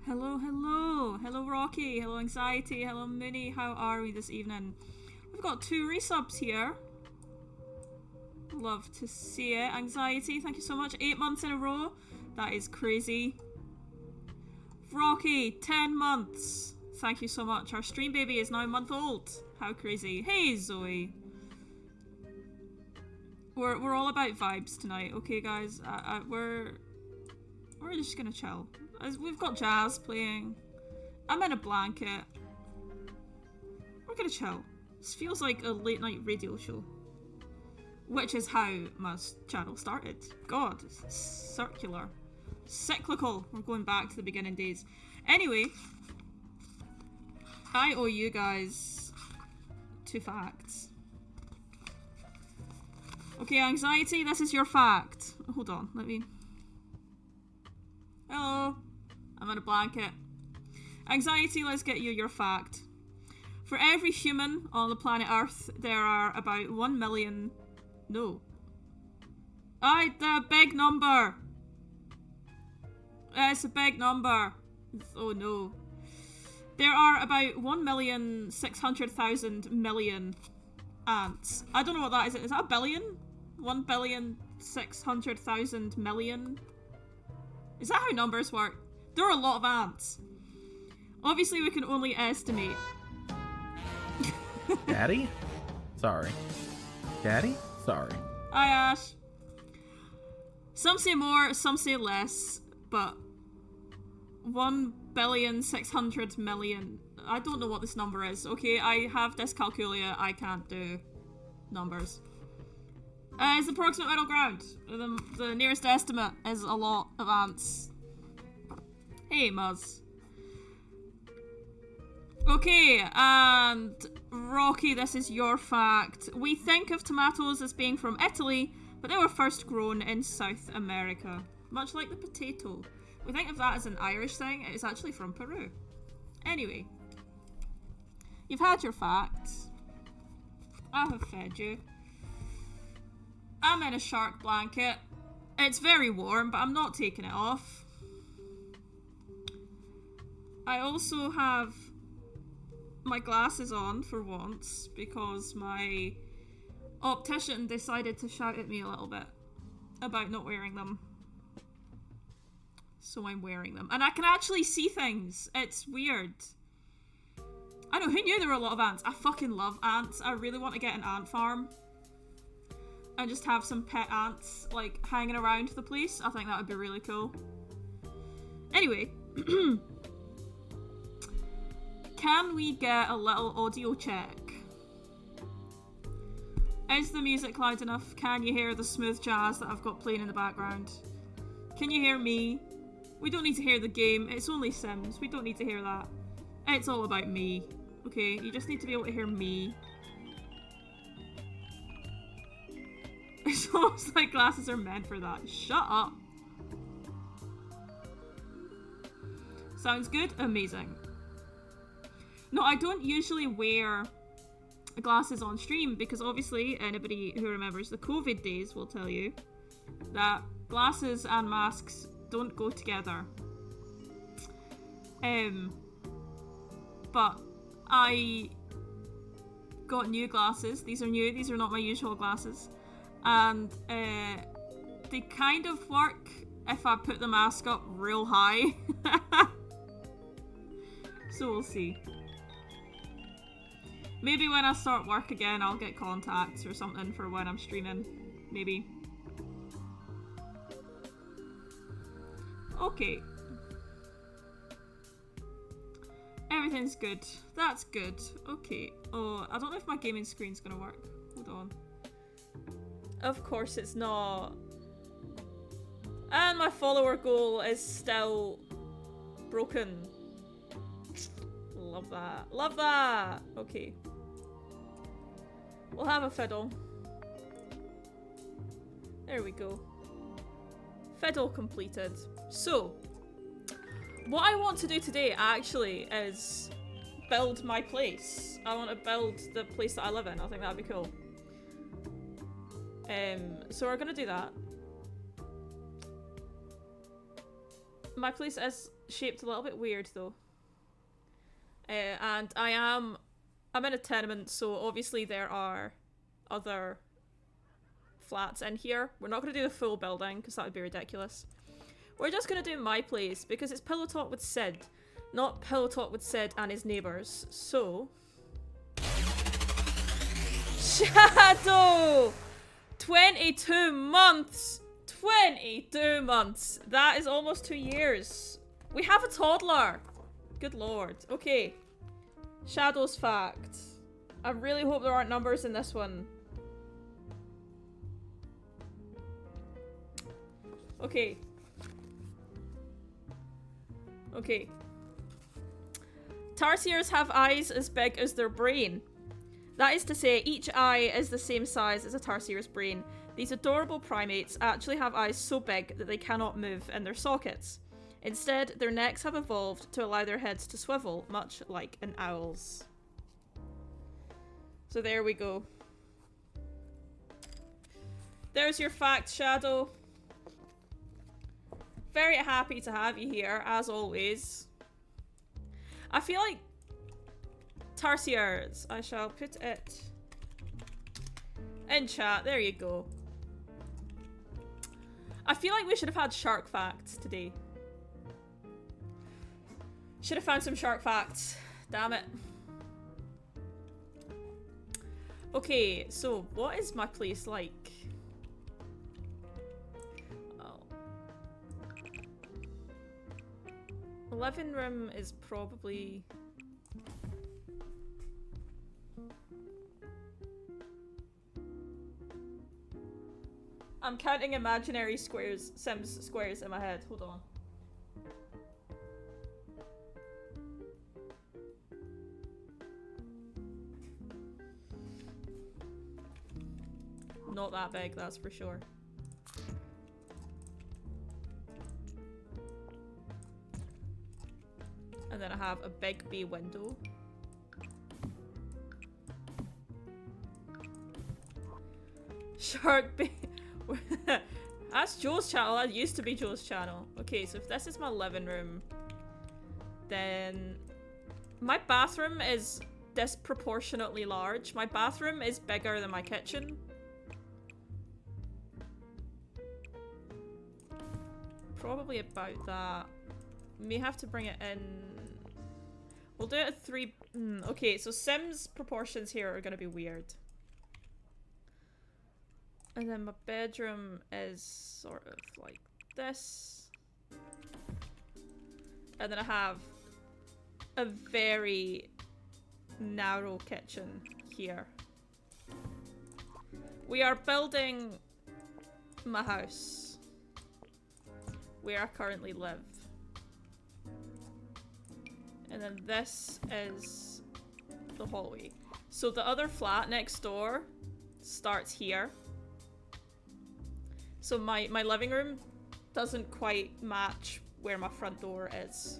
Hello, hello. Hello, Rocky. Hello, Anxiety. Hello, Mooney. How are we this evening? We've got 2 resubs here. Love to see it. Anxiety, thank you so much. 8 months in a row. That is crazy. Rocky, 10 months. Thank you so much. Our stream baby is now a month old. How crazy. Hey, Zoe. We're all about vibes tonight, okay, guys? We're just gonna chill. We've got jazz playing. I'm in a blanket. We're gonna chill. This feels like a late night radio show. Which is how my channel started. God, it's circular. Cyclical. We're going back to the beginning days. Anyway, I owe you guys 2 facts. Okay, Anxiety, this is your fact. Hold on, let me... Hello. I'm in a blanket. Anxiety, let's get you your fact. For every human on the planet Earth, there are about 1 million... No. The big number! It's a big number. Oh no. There are about 1,600,000 million ants. I don't know what that is. Is that a billion? 1,600,000 million? Is that how numbers work? There are a lot of ants. Obviously, we can only estimate. Daddy? Sorry. Daddy? Sorry. Hi, Ash. Some say more, some say less, but 1,600,000,000. I don't know what this number is. Okay, I have dyscalculia. I can't do numbers. It's the approximate middle ground. The nearest estimate is a lot of ants. Hey, Muzz. Okay, and Rocky, this is your fact. We think of tomatoes as being from Italy, but they were first grown in South America. Much like the potato. We think of that as an Irish thing. It's actually from Peru. Anyway. You've had your facts. I have fed you. I'm in a shark blanket. It's very warm, but I'm not taking it off. I also have my glasses on for once because my optician decided to shout at me a little bit about not wearing them. So I'm wearing them. And I can actually see things. It's weird. I know, who knew there were a lot of ants? I fucking love ants. I really want to get an ant farm. And just have some pet ants, like, hanging around the place. I think that would be really cool. Anyway. Can we get a little audio check? Is the music loud enough? Can you hear the smooth jazz that I've got playing in the background? Can you hear me? We don't need to hear the game. It's only Sims. We don't need to hear that. It's all about me. Okay, you just need to be able to hear me. It's almost like glasses are meant for that. Shut up. Sounds good? Amazing. No, I don't usually wear glasses on stream because obviously anybody who remembers the COVID days will tell you that glasses and masks don't go together. But I got new glasses. These are new. These are not my usual glasses. And they kind of work if I put the mask up real high. So we'll see. Maybe when I start work again, I'll get contacts or something for when I'm streaming. Maybe. Okay. Everything's good. That's good. Okay. Oh, I don't know if my gaming screen's gonna work. Hold on. Of course it's not. And my follower goal is still broken. Love that. Love that! Okay. We'll have a fiddle. There we go. Fiddle completed. So, what I want to do today actually is build my place. I want to build the place that I live in. I think that'd be cool. So we're gonna do that. My place is shaped a little bit weird though. And I'm in a tenement, so obviously there are other flats in here. We're not going to do the full building because that would be ridiculous. We're just going to do my place because it's Pillow Talk with Sid, not Pillow Talk with Sid and his neighbours. So... Shadow! 22 months! 22 months! That is almost 2 years. We have a toddler! Good lord. Okay. Shadow's fact. I really hope there aren't numbers in this one. Okay. Okay. Tarsiers have eyes as big as their brain. That is to say, each eye is the same size as a Tarsier's brain. These adorable primates actually have eyes so big that they cannot move in their sockets. Instead, their necks have evolved to allow their heads to swivel, much like an owl's. So there we go. There's your fact, Shadow. Very happy to have you here, as always. I feel like Tarsiers. I shall put it in chat. There you go. I feel like we should have had shark facts today. Should have found some shark facts. Damn it. Okay, so what is my place like? Oh. The living room is probably... I'm counting imaginary squares, Sims squares in my head. Hold on. Not that big, that's for sure. And then I have a big bay window. Shark Bay. That's Joe's channel. That used to be Joe's channel. Okay, so if this is my living room, then my bathroom is disproportionately large. My bathroom is bigger than my kitchen. Probably about that. May have to bring it in. We'll do it at 3. Okay, so Sims proportions here are gonna be weird. And then my bedroom is sort of like this. And then I have a very narrow kitchen here. We are building my house where I currently live. And then this is the hallway. So the other flat next door starts here. So my living room doesn't quite match where my front door is.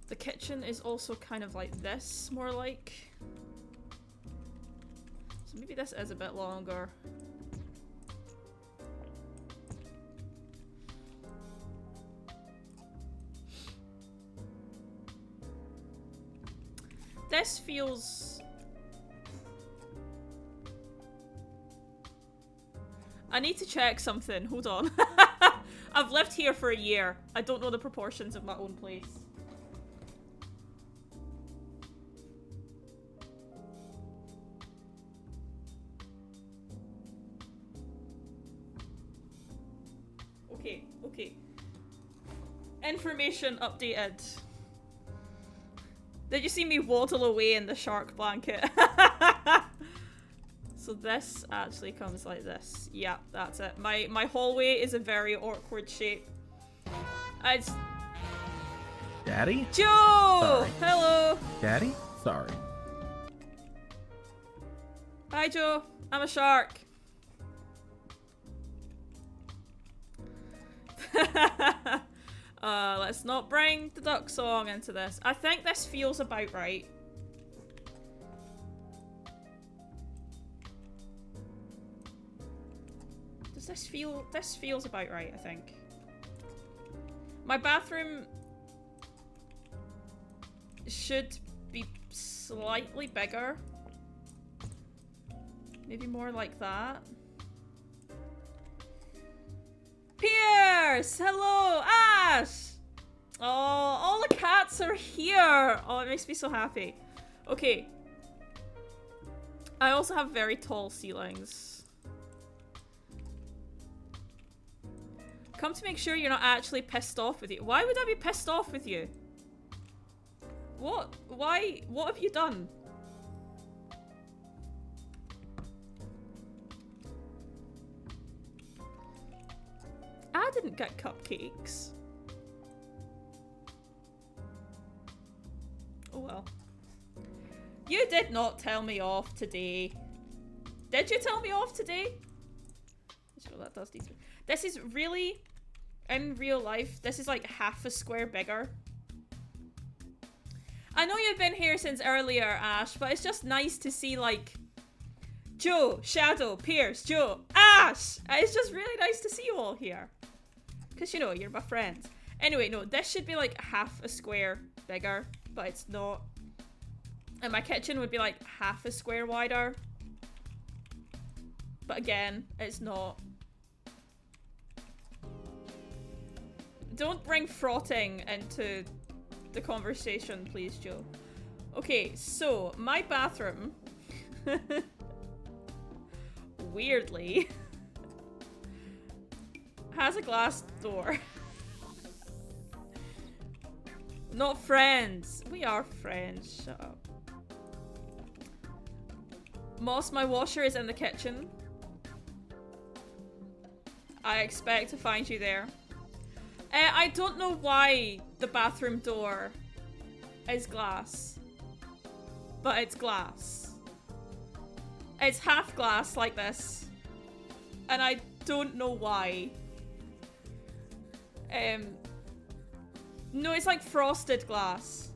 The kitchen is also kind of like this, more like. So maybe this is a bit longer. This feels... I need to check something. Hold on. I've lived here for a year. I don't know the proportions of my own place. Okay, okay. Information updated. Did you see me waddle away in the shark blanket? So this actually comes like this. Yeah, that's it. My hallway is a very awkward shape. It's... Daddy? Joe! Sorry. Hello! Daddy? Sorry. Hi, Joe. I'm a shark. Let's not bring the duck song into this. I think this feels about right. Does this feel... This feels about right, I think. My bathroom should be slightly bigger. Maybe more like that. Pierce! Hello! Ash! Oh, all the cats are here! Oh, it makes me so happy. Okay. I also have very tall ceilings. Come to make sure you're not actually pissed off with you. Why would I be pissed off with you? What? Why? What have you done? I didn't get cupcakes. Oh well. You did not tell me off today. Did you tell me off today? Sure, that does decent. This is really, in real life, this is like half a square bigger. I know you've been here since earlier, Ash, but it's just nice to see like Joe, Shadow, Pierce, Joe, Ash! It's just really nice to see you all here. Because, you know, you're my friends. Anyway, no, this should be like half a square bigger, but it's not. And my kitchen would be like half a square wider. But again, it's not. Don't bring frotting into the conversation, please, Joe. Okay, so my bathroom, weirdly, has a glass door. Not friends. We are friends. Shut up. Moss, my washer is in the kitchen. I expect to find you there. I don't know why the bathroom door is glass. But it's glass. It's half glass like this. And I don't know why. No, it's like frosted glass.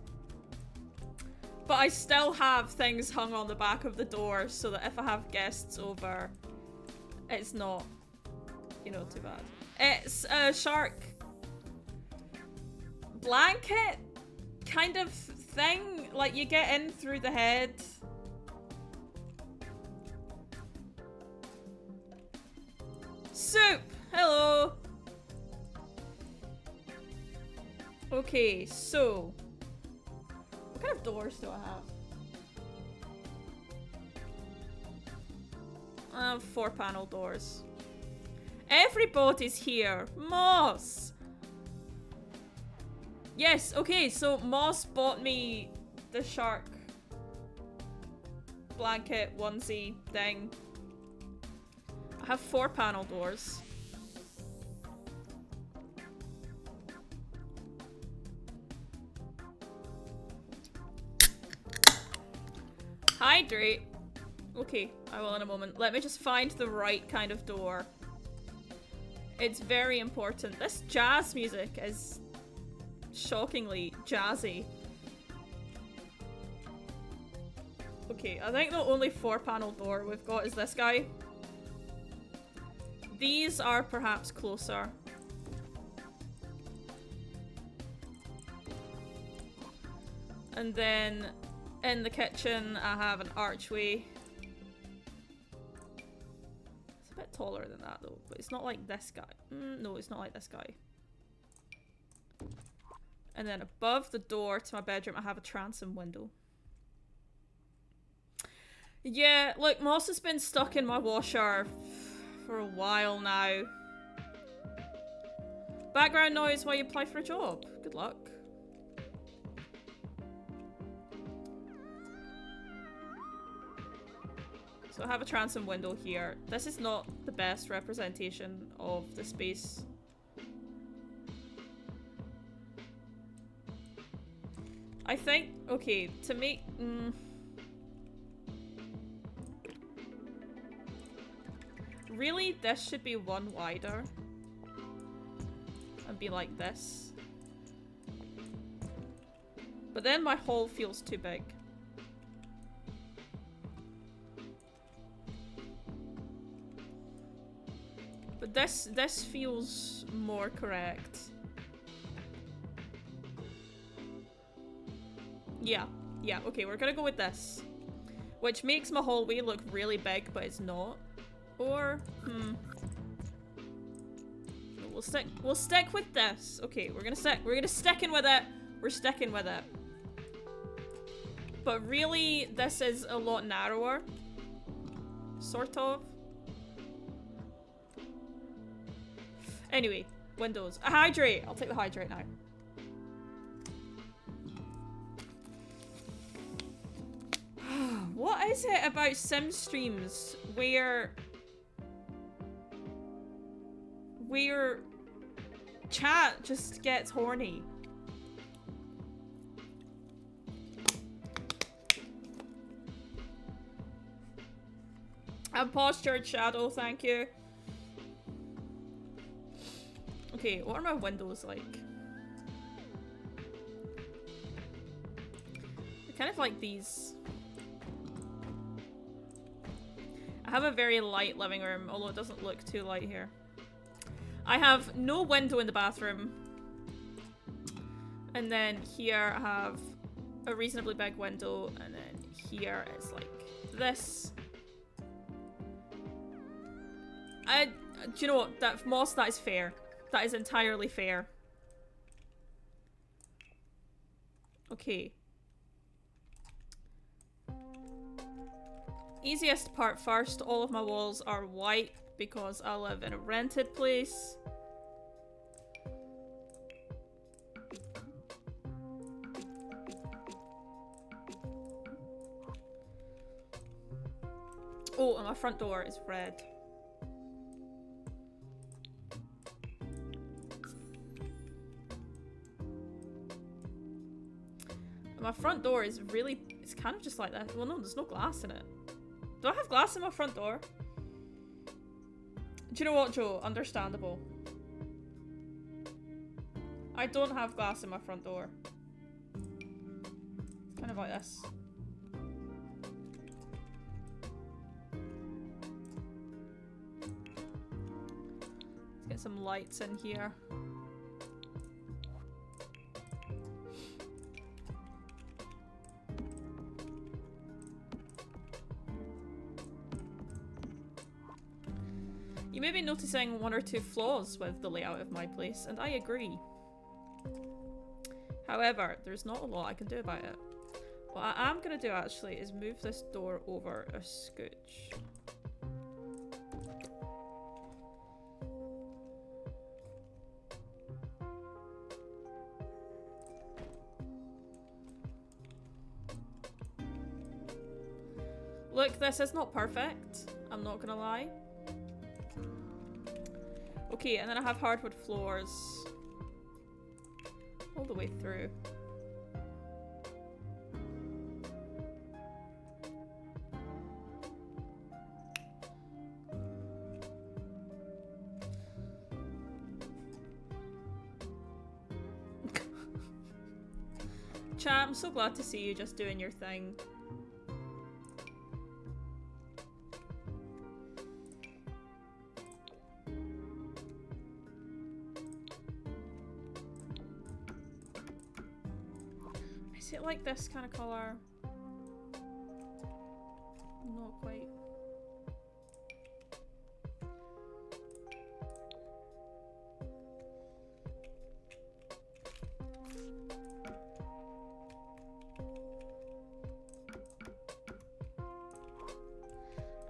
But I still have things hung on the back of the door so that if I have guests over, it's not, you know, too bad. It's a shark blanket kind of thing, like you get in through the head. Soup! Hello! Okay, so what kind of doors do I have? 4-panel doors. Everybody's here. Moss! Yes, okay, so Moss bought me the shark blanket onesie thing. I have 4-panel doors. Hydrate. Okay, I will in a moment. Let me just find the right kind of door. It's very important. This jazz music is shockingly jazzy. Okay, I think the only 4-panel door we've got is this guy. These are perhaps closer. And then in the kitchen, I have an archway. It's a bit taller than that though, but it's not like this guy. No, it's not like this guy. And then above the door to my bedroom, I have a transom window. Yeah, look, Moss has been stuck in my washer for a while now. Background noise while you apply for a job. Good luck. So I have a transom window here. This is not the best representation of the space. I think, okay, to make... Really, this should be one wider. And be like this. But then my hole feels too big. But this feels more correct. Yeah. Yeah, okay, we're gonna go with this. Which makes my hallway look really big, but it's not. Or, We'll stick with this. Okay, we're gonna stick in with it. We're sticking with it. But really, this is a lot narrower. Sort of. Anyway, windows. A hydrate! I'll take the hydrate now. What is it about sim streams where chat just gets horny? I'm postured, Shadow, thank you. Okay, what are my windows like? They're kind of like these. I have a very light living room, although it doesn't look too light here. I have no window in the bathroom. And then here I have a reasonably big window, and then here it's like this. Do you know what? That Moss, that is fair. That is entirely fair. Okay. Easiest part first. All of my walls are white because I live in a rented place. Oh, and my front door is red. My front door is really, it's kind of just like that. Well, no, there's no glass in it. Do I have glass in my front door? Do you know what, Joe? Understandable. I don't have glass in my front door. It's kind of like this. Let's get some lights in here. You may be noticing one or two flaws with the layout of my place, and I agree. However, there's not a lot I can do about it. What I am going to do actually is move this door over a scooch. Look, this is not perfect, I'm not gonna lie. Okay, and then I have hardwood floors all the way through. Chat, I'm so glad to see you just doing your thing. Is it like this kind of color? Not quite.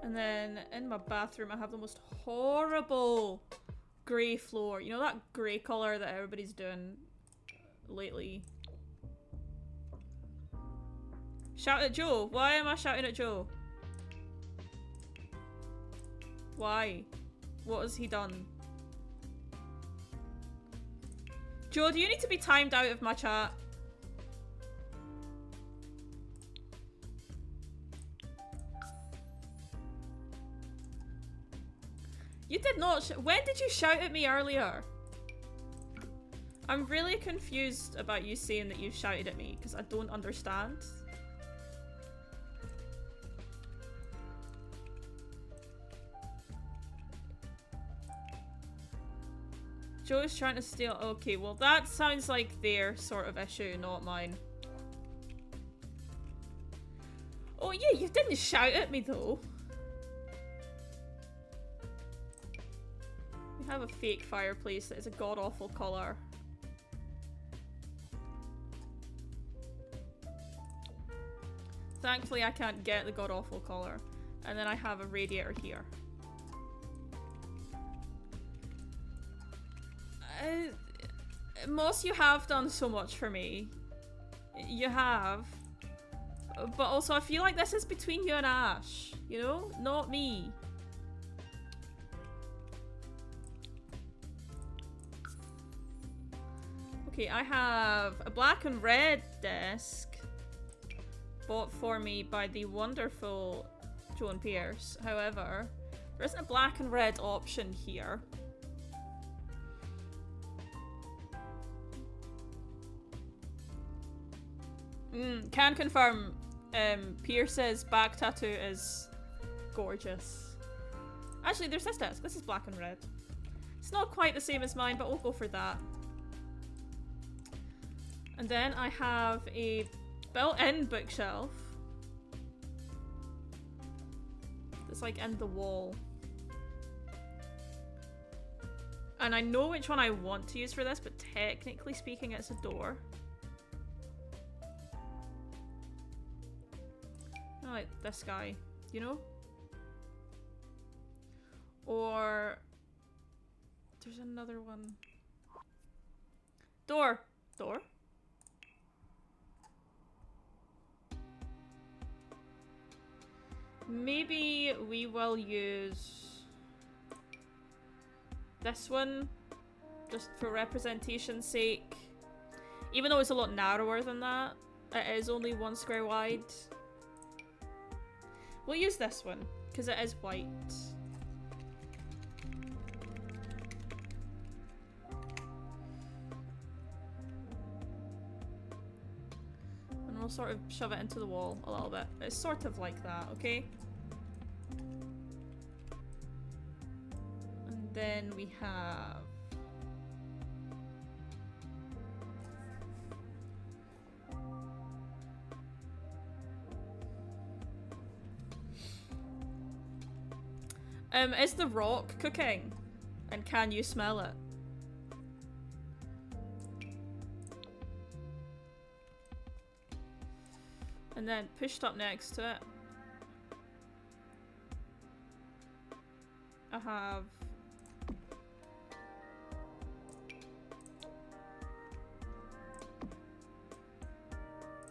And then in my bathroom I have the most horrible grey floor. You know that grey colour that everybody's doing lately? Shout at Joe. Why am I shouting at Joe? Why? What has he done? Joe, do you need to be timed out of my chat? You did not when did you shout at me earlier? I'm really confused about you saying that you shouted at me because I don't understand. Joe's trying to steal. Okay, well that sounds like their sort of issue, not mine. Oh yeah, you didn't shout at me though. We have a fake fireplace that is a god-awful colour. Thankfully I can't get the god-awful colour. And then I have a radiator here. Moss, you have done so much for me. You have. But also I feel like this is between you and Ash. You know? Not me. Okay, I have a black and red desk bought for me by the wonderful Joan Pierce. However, there isn't a black and red option here. Can confirm Pierce's back tattoo is gorgeous. Actually, there's this desk. This is black and red. It's not quite the same as mine, but we'll go for that. And then I have a built-in bookshelf. That's like in the wall. And I know which one I want to use for this, but technically speaking, it's a door. I like this guy, you know? Or there's another one. Door. Door. Maybe we will use this one just for representation's sake. Even though it's a lot narrower than that, it is only 1 square wide. We'll use this one because it is white. And we'll sort of shove it into the wall a little bit. It's sort of like that, okay? And then we have... is the rock cooking? And can you smell it? And then pushed up next to it, I have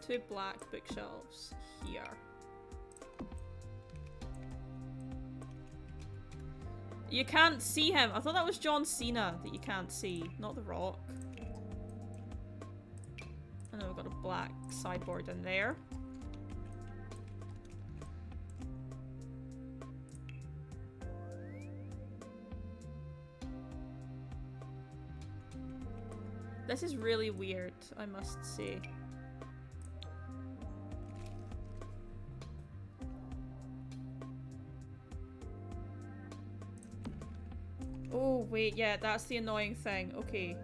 two black bookshelves here. You can't see him. I thought that was John Cena that you can't see, not The Rock. And then we've got a black sideboard in there. This is really weird, I must say. Oh, wait, yeah, that's the annoying thing. Okay.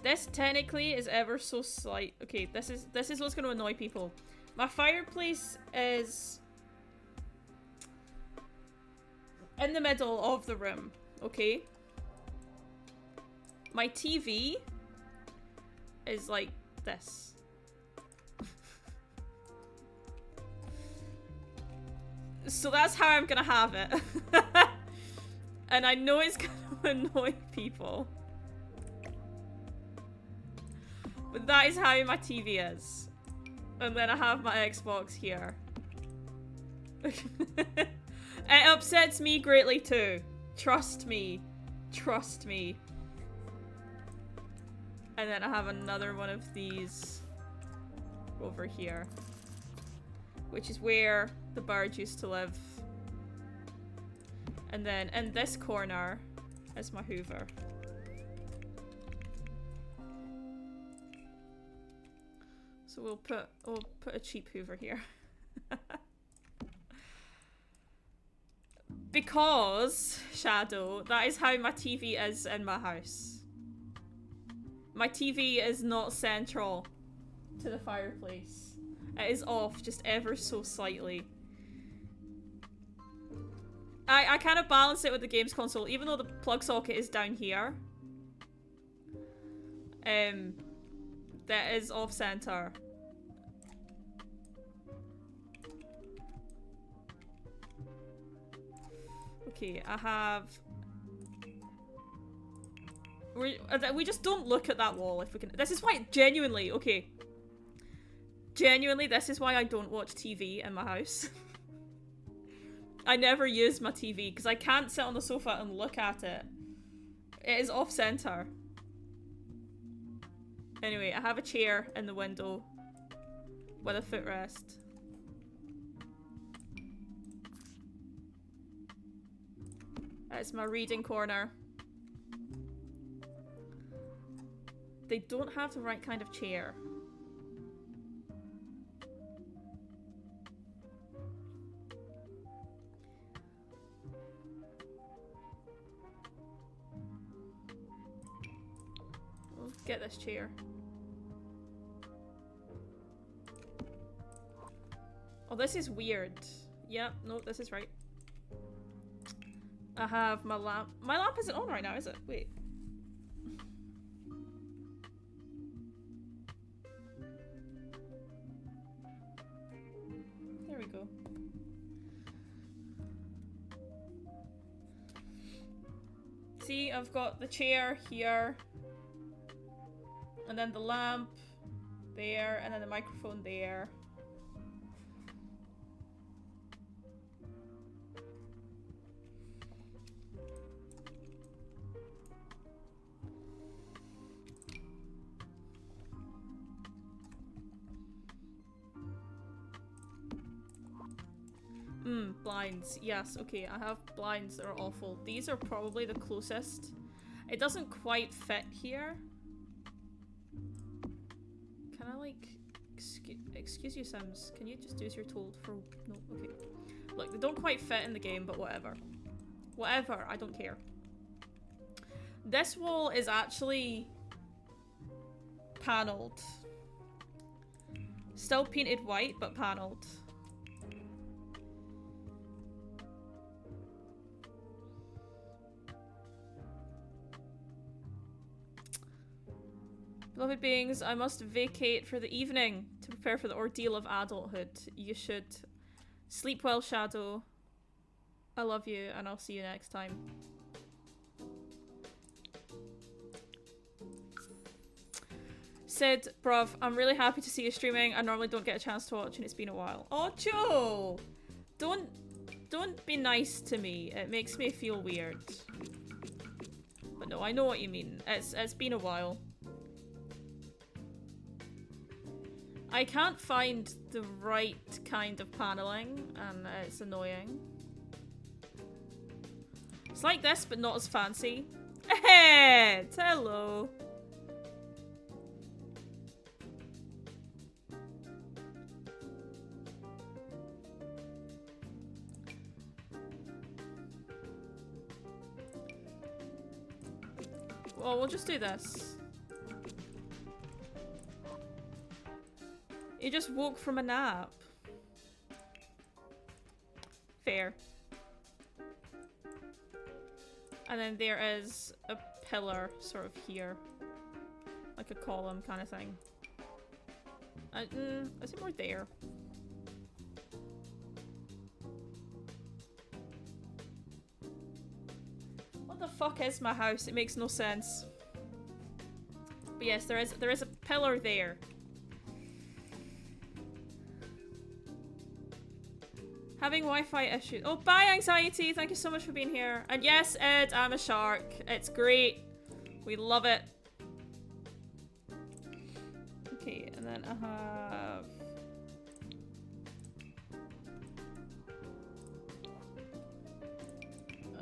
This technically is ever so slight. Okay, this is what's going to annoy people. My fireplace is in the middle of the room, okay? My TV is like this. So that's how I'm gonna have it. And I know it's gonna annoy people. But that is how my TV is. And then I have my Xbox here. It upsets me greatly too. Trust me. Trust me. And then I have another one of these over here. Which is where the bird used to live. And then in this corner is my Hoover. So we'll put a cheap Hoover here. Because, Shadow, that is how my TV is in my house. My TV is not central. to the fireplace. It is off just ever so slightly. I kind of balance it with the games console, even though the plug socket is down here. That is off center. Okay, I have... We just don't look at that wall if we can... This is why, genuinely, okay. Genuinely, this is why I don't watch TV in my house. I never use my TV, because I can't sit on the sofa and look at it. It is off-center. Anyway, I have a chair in the window with a footrest. It's my reading corner. They don't have the right kind of chair. We'll get this chair. Oh, this is weird. Yep, no, this is right. I have my lamp. My lamp isn't on right now, is it? Wait. There we go. See, I've got the chair here. And then the lamp there, and then the microphone there. Blinds. Yes, okay, I have blinds that are awful. These are probably the closest. It doesn't quite fit here. Can I, like... Excuse you, Sims. Can you just do as you're told for... No, okay. Look, they don't quite fit in the game, but whatever. Whatever, I don't care. This wall is actually... panelled. Still painted white, but panelled. Beloved beings, I must vacate for the evening to prepare for the ordeal of adulthood. You should sleep well, Shadow. I love you, and I'll see you next time. Sid, bruv, I'm really happy to see you streaming. I normally don't get a chance to watch, and it's been a while. Oh, Joe! Don't be nice to me. It makes me feel weird. But no, I know what you mean. It's been a while. I can't find the right kind of paneling, and it's annoying. It's like this, but not as fancy. Hey, hello. Well, we'll just do this. You just woke from a nap. Fair. And then there is a pillar sort of here. Like a column kind of thing. Is it more there? What the fuck is my house? It makes no sense. But yes, there is a pillar there. Having Wi-Fi issues. Oh, bye, Anxiety. Thank you so much for being here. And yes, Ed, I'm a shark. It's great. We love it. Okay, and then I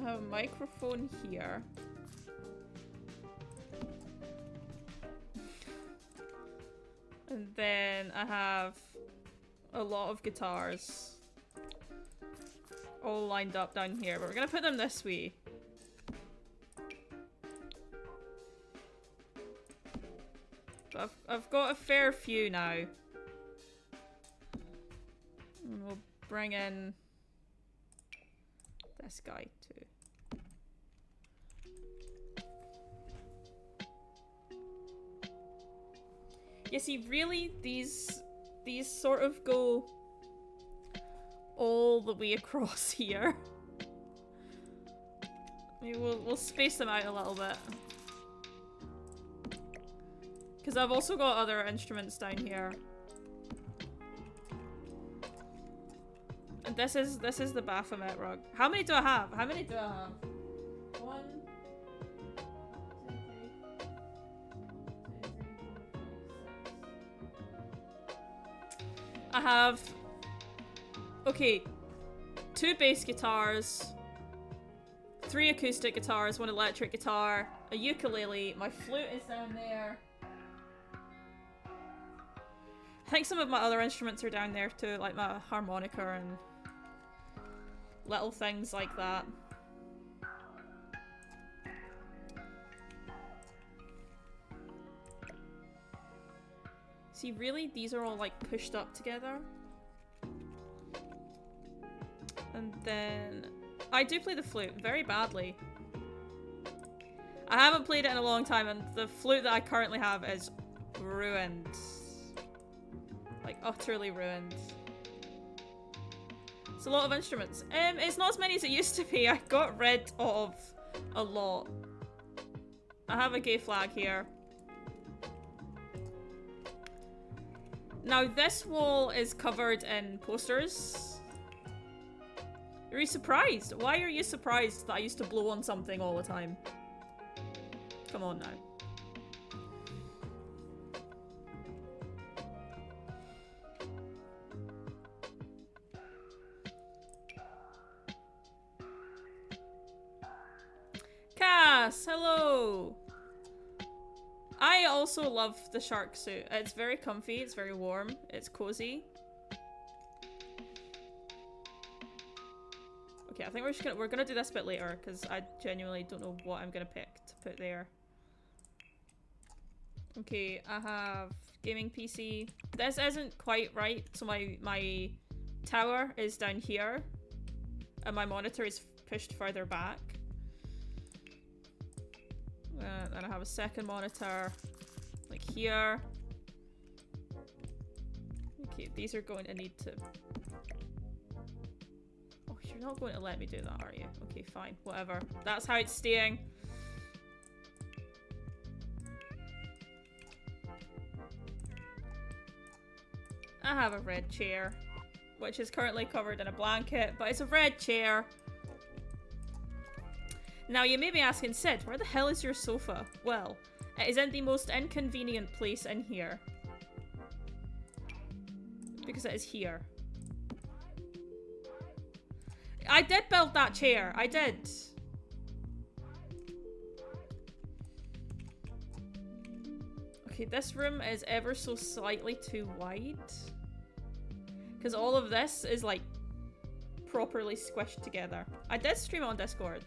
have a microphone here. And then I have a lot of guitars. All lined up down here, but we're gonna put them this way. But I've got a fair few now. And we'll bring in this guy too. You see, really, these sort of go all the way across here. Maybe we'll space them out a little bit. Because I've also got other instruments down here. And this is the Baphomet rug. How many do I have? How many do I have? 1, 2, 3, 2, 3, 4, 5, 6. I have, okay, 2 bass guitars, 3 acoustic guitars, 1 electric guitar, a ukulele, my flute is down there. I think some of my other instruments are down there too, like my harmonica and little things like that. See, really, these are all like pushed up together. And then I do play the flute very badly. I haven't played it in a long time, and the flute that I currently have is ruined. Like, utterly ruined. It's a lot of instruments. It's not as many as it used to be. I got rid of a lot. I have a gay flag here. Now, this wall is covered in posters. Are you surprised? Why are you surprised that I used to blow on something all the time? Come on now. Cass, hello! I also love the shark suit. It's very comfy, it's very warm, it's cozy. Okay, I think we're gonna do this bit later, because I genuinely don't know what I'm gonna pick to put there. Okay, I have gaming PC. This isn't quite right, so my tower is down here, and my monitor is pushed further back. Then I have a second monitor, like here. Okay, these are going to need to... Oh, you're not going to let me do that, are you? Okay, fine, whatever. That's how it's staying. I have a red chair, which is currently covered in a blanket, but it's a red chair. Now, you may be asking, Sid, where the hell is your sofa? Well, it is in the most inconvenient place in here. Because it is here. I did build that chair. I did. Okay, this room is ever so slightly too wide. Because all of this is, like, properly squished together. I did stream on Discord.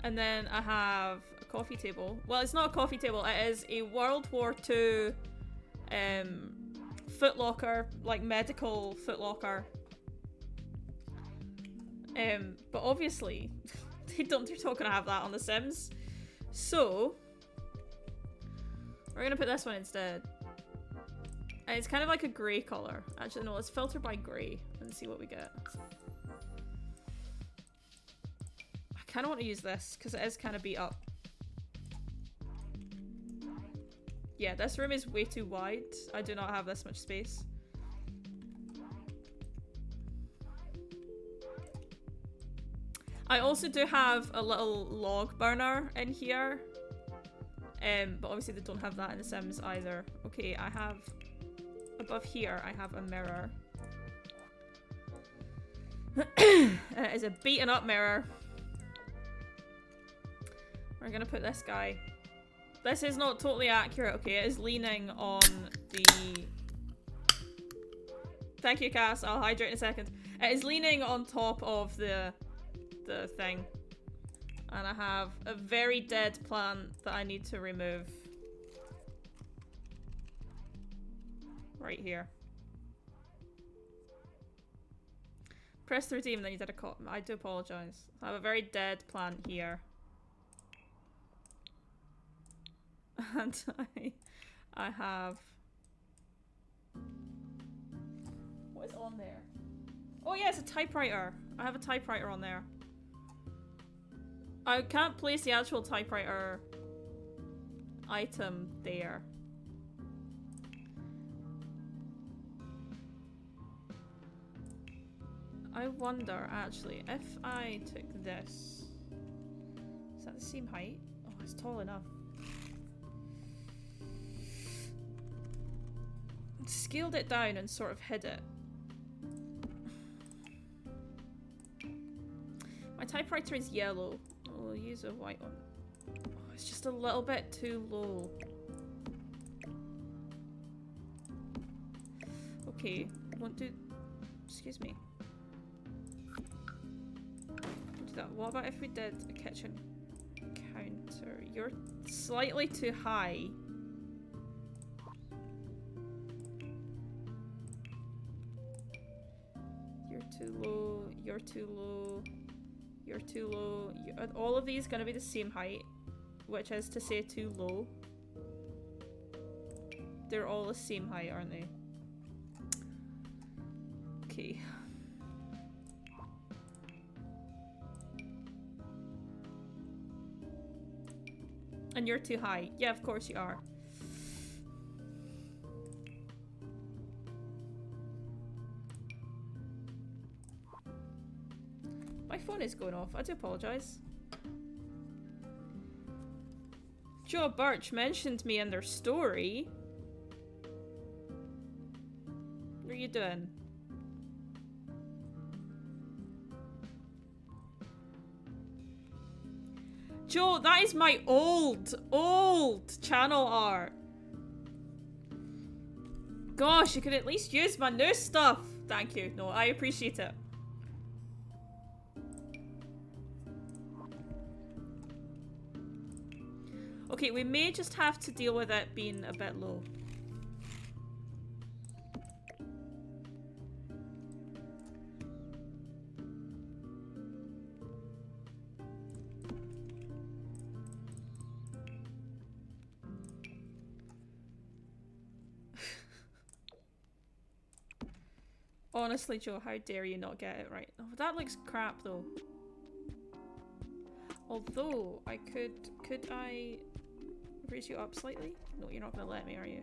And then I have a coffee table. Well, it's not a coffee table. It is a World War II footlocker, like medical footlocker. But obviously, they're not gonna have that on The Sims. So, we're gonna put this one instead. And it's kind of like a grey colour. Actually, no, let's filter by grey and see what we get. I kind of want to use this because it is kind of beat up. Yeah, this room is way too wide. I do not have this much space. I also do have a little log burner in here. But obviously they don't have that in The Sims either. Okay, I have... Above here, I have a mirror. It is a beaten up mirror. We're gonna put this guy. This is not totally accurate, okay? It is leaning on the... Thank you, Cass. I'll hydrate in a second. It is leaning on top of the thing. And I have a very dead plant that I need to remove. Right here. Press the redeem, then you did a cop. I do apologize. I have a very dead plant here. And I have... What is on there? Oh yeah, it's a typewriter. I have a typewriter on there. I can't place the actual typewriter item there. I wonder, actually, if I took this... Is that the same height? Oh, it's tall enough. Scaled it down and sort of hid it. My typewriter is yellow. I'll use a white one. Oh, it's just a little bit too low. Okay, won't do... Excuse me. Won't do that. What about if we did a kitchen counter? You're slightly too high. You're too low. You're too low. You're too low. Are all of these gonna be the same height? Which is to say too low. They're all the same height, aren't they? Okay. And you're too high. Yeah, of course you are. My phone is going off. I do apologise. Joe Birch mentioned me in their story. What are you doing? Joe, that is my old channel art. Gosh, you could at least use my new stuff. Thank you. No, I appreciate it. Okay, we may just have to deal with it being a bit low. Honestly, Joe, how dare you not get it right? Oh, that looks crap, though. Although, I could I raise you up slightly? No, you're not gonna let me, are you?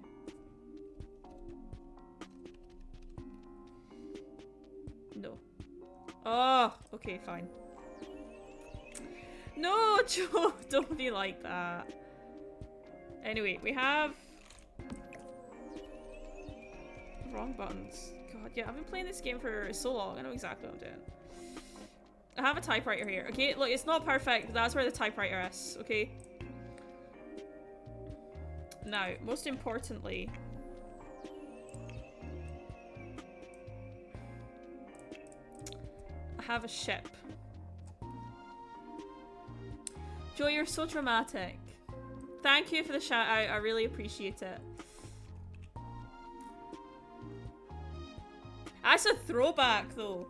No. Oh, okay, fine. No, Joe, don't be like that. Anyway, we have... Wrong buttons. God, yeah, I've been playing this game for so long. I know exactly what I'm doing. I have a typewriter here. Okay, look, it's not perfect, but that's where the typewriter is, okay? Now, most importantly... I have a ship. Joe, you're so dramatic. Thank you for the shout out. I really appreciate it. That's a throwback, though.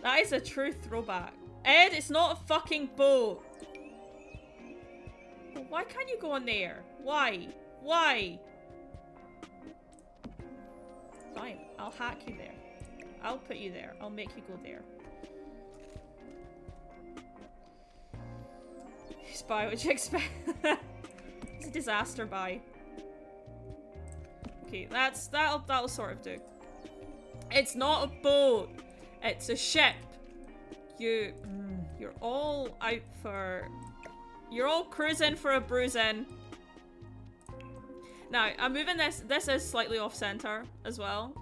That is a true throwback. Ed, it's not a fucking boat. Well, why can't you go on there? Why? Why? Fine, I'll hack you there. I'll put you there. I'll make you go there. Spy, what you expect? It's a disaster buy. Okay, that'll sort of do. It's not a boat. It's a ship. You're all out for... You're all cruising for a bruising. Now, I'm moving this. This is slightly off center as well.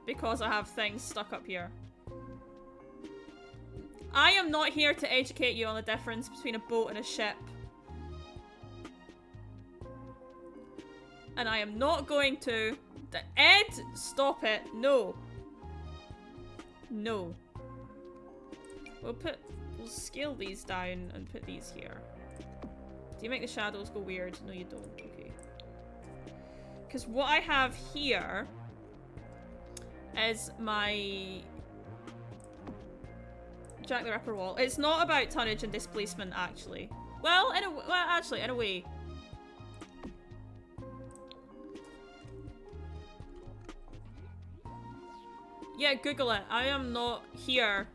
Because I have things stuck up here. I am not here to educate you on the difference between a boat and a ship. And I am not going to... Ed, stop it. No. No. We'll scale these down and put these here. Do you make the shadows go weird? No, you don't. Okay. Because what I have here is my Jack the Ripper wall. It's not about tonnage and displacement, actually. Well, actually, in a way. Yeah, Google it. I am not here.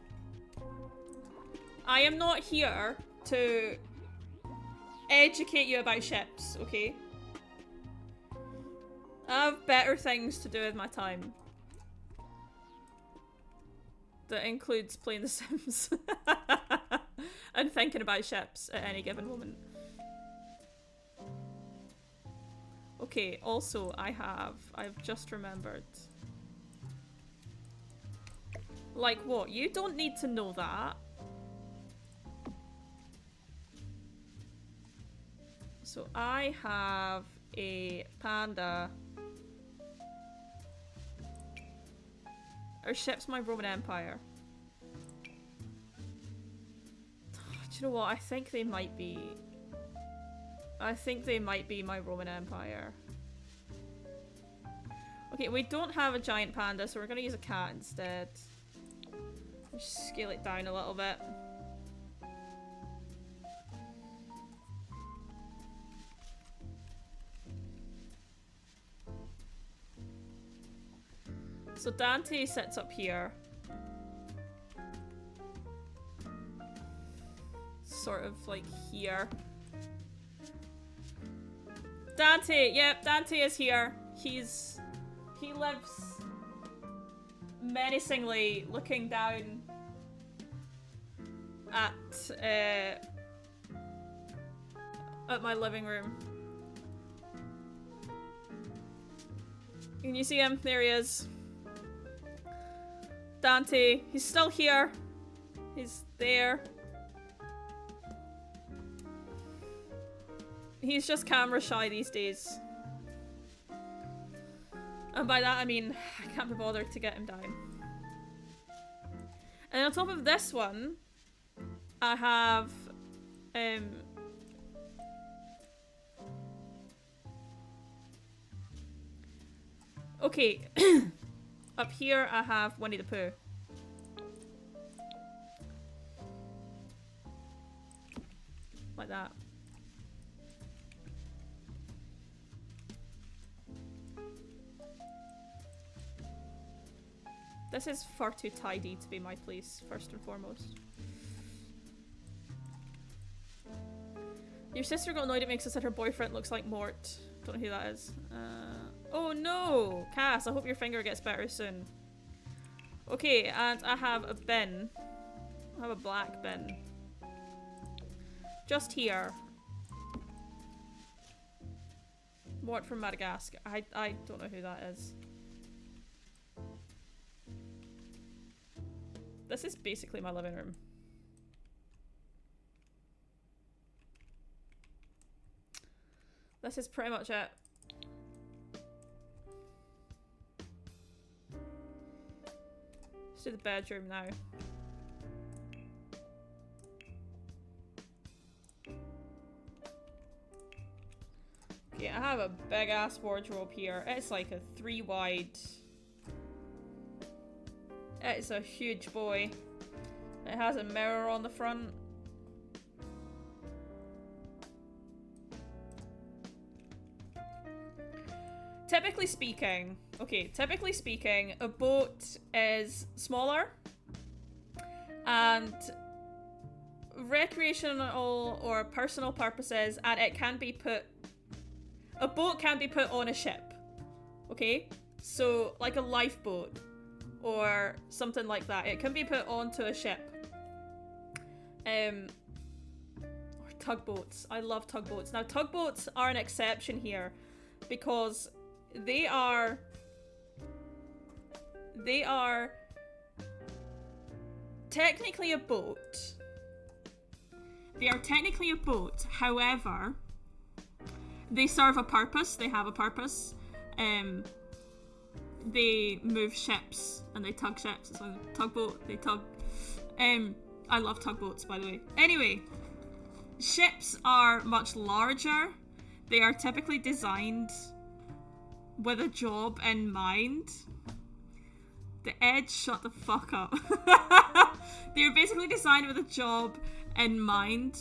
I am not here to educate you about ships, okay? I have better things to do with my time. That includes playing The Sims. And thinking about ships at any given moment. Okay, also I've just remembered. Like what? You don't need to know that. So I have a panda. Are ships my Roman Empire? Do you know what? I think they might be. I think they might be my Roman Empire. Okay, we don't have a giant panda, so we're gonna use a cat instead. Just scale it down a little bit. So Dante sits up here. Sort of like here. Dante! Yep, Dante is here. He lives menacingly looking down at my living room. Can you see him? There he is. Dante, he's still here. He's there. He's just camera shy these days. And by that I mean, I can't be bothered to get him down. And on top of this one, I have, okay, up here I have Winnie the Pooh. Like that. This is far too tidy to be my place, first and foremost. Your sister got annoyed at me because I said her boyfriend looks like Mort. Don't know who that is. Oh no! Cass, I hope your finger gets better soon. Okay, and I have a bin. I have a black bin. Just here. Mort from Madagascar. I don't know who that is. This is basically my living room. This is pretty much it. Let's do the bedroom now. Okay, I have a big ass wardrobe here. It's like a 3 wide. It's a huge boy. It has a mirror on the front. Typically speaking, a boat is smaller and recreational or personal purposes, and it can be put. A boat can be put on a ship. Okay? So, like a lifeboat. Or something like that. It can be put onto a ship. Or tugboats. I love tugboats. Now, tugboats are an exception here because they are technically a boat. They are technically a boat. However, they serve a purpose. They have a purpose. They move ships and they tug ships. It's like a tugboat. They tug. I love tugboats, by the way. Anyway, ships are much larger. They are typically designed with a job in mind. The Edge, shut the fuck up. They're basically designed with a job in mind.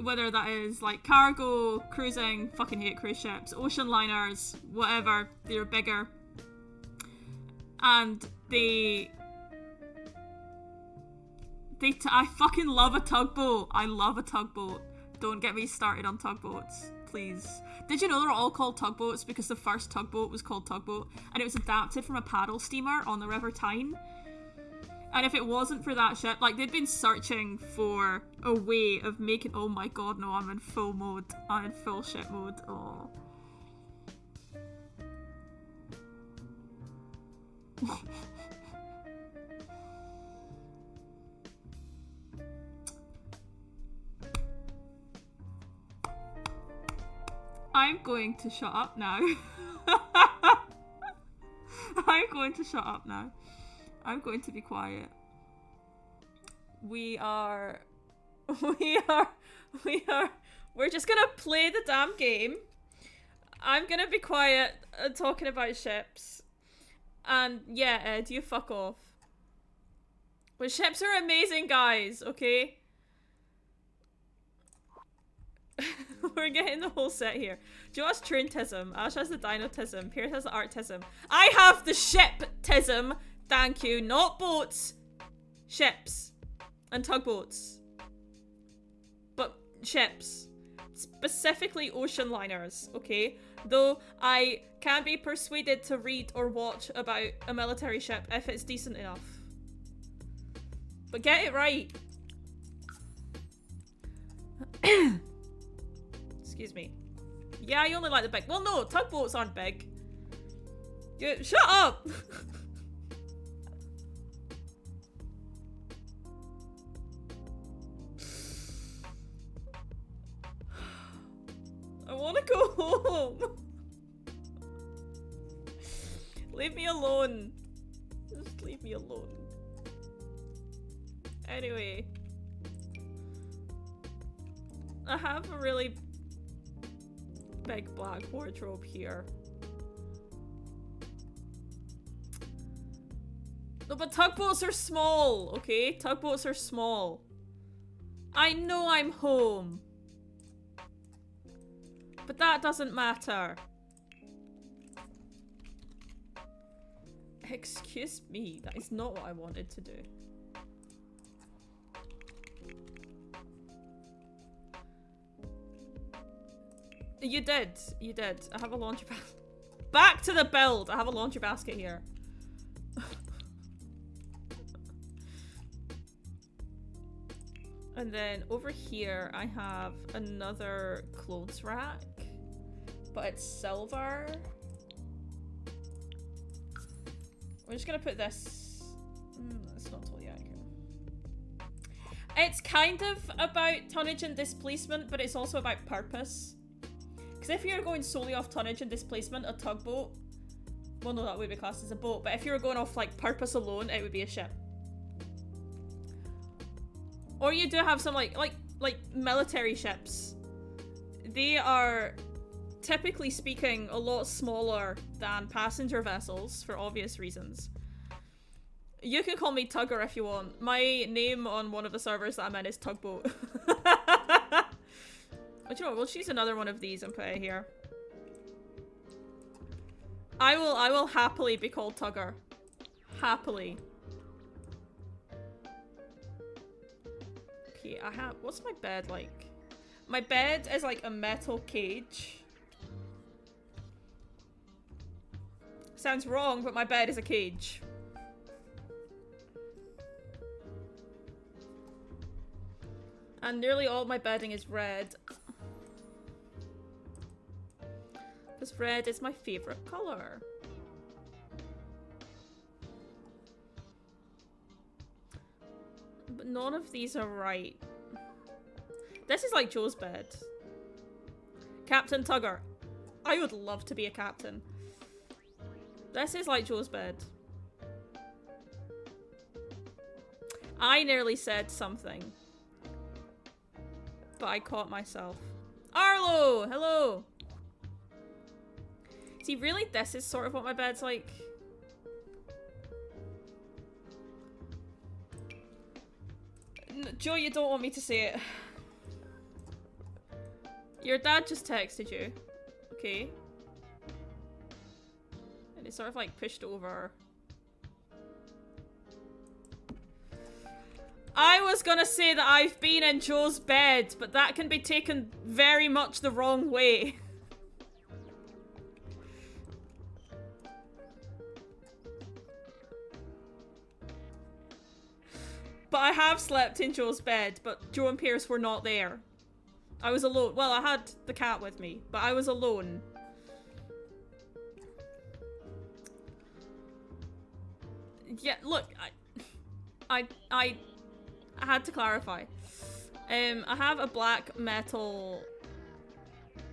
Whether that is like cargo, cruising, fucking hate cruise ships, ocean liners, whatever. They're bigger. And I fucking love a tugboat. I love a tugboat. Don't get me started on tugboats, please. Did you know they're all called tugboats because the first tugboat was called Tugboat, and it was adapted from a paddle steamer on the River Tyne? And if it wasn't for that ship, like, they'd been searching for a way of making... Oh my god, no, I'm in full mode. I'm in full ship mode. Oh. I'm going to shut up now. I'm going to shut up now. I'm going to be quiet. We're just gonna play the damn game. I'm gonna be quiet talking about ships. And yeah, Ed, you fuck off. But ships are amazing, guys, okay? We're getting the whole set here. Joe has Troontism, Ash has the Dinotism, Pierce has the Arctism. I have the Shiptism, thank you. Not boats, ships, and tugboats. But ships. Specifically ocean liners, okay? Though I can be persuaded to read or watch about a military ship if it's decent enough. But get it right. Excuse me. Yeah, I only like the big... Well, no, tugboats aren't big. Shut up! I want to go home. Leave me alone. Just leave me alone. Anyway. I have a really big black wardrobe here. No, but tugboats are small, okay? Tugboats are small. I know I'm home. But that doesn't matter. Excuse me, that is not what I wanted to do. You did. You did. I have a laundry basket. Back to the build. I have a laundry basket here. And then over here, I have another clothes rack. But it's silver. We're just gonna put this... that's not totally accurate. It's kind of about tonnage and displacement, but it's also about purpose. Because if you're going solely off tonnage and displacement, a tugboat... Well, no, that would be classed as a boat. But if you were going off, like, purpose alone, it would be a ship. Or you do have some, like military ships. They are, typically speaking, a lot smaller than passenger vessels, for obvious reasons. You can call me Tugger if you want. My name on one of the servers that I'm in is Tugboat. But you know what, we'll choose another one of these and put it here. I will happily be called Tugger. Happily. Okay, I have... What's my bed like? My bed is like a metal cage. Sounds wrong, but my bed is a cage. And nearly all my bedding is red. Because red is my favorite color. But none of these are right. This is like Joe's bed. Captain Tugger. I would love to be a captain. This is like Joe's bed. I nearly said something. But I caught myself. Arlo! Hello! See, really, this is sort of what my bed's like. Joe, you don't want me to say it. Your dad just texted you. Okay. And it's sort of like pushed over. I was gonna say that I've been in Joe's bed, but that can be taken very much the wrong way. But I have slept in Joe's bed, but Joe and Pierce were not there. I was alone. Well, I had the cat with me, but I was alone. Yeah, look, I had to clarify. I have a black metal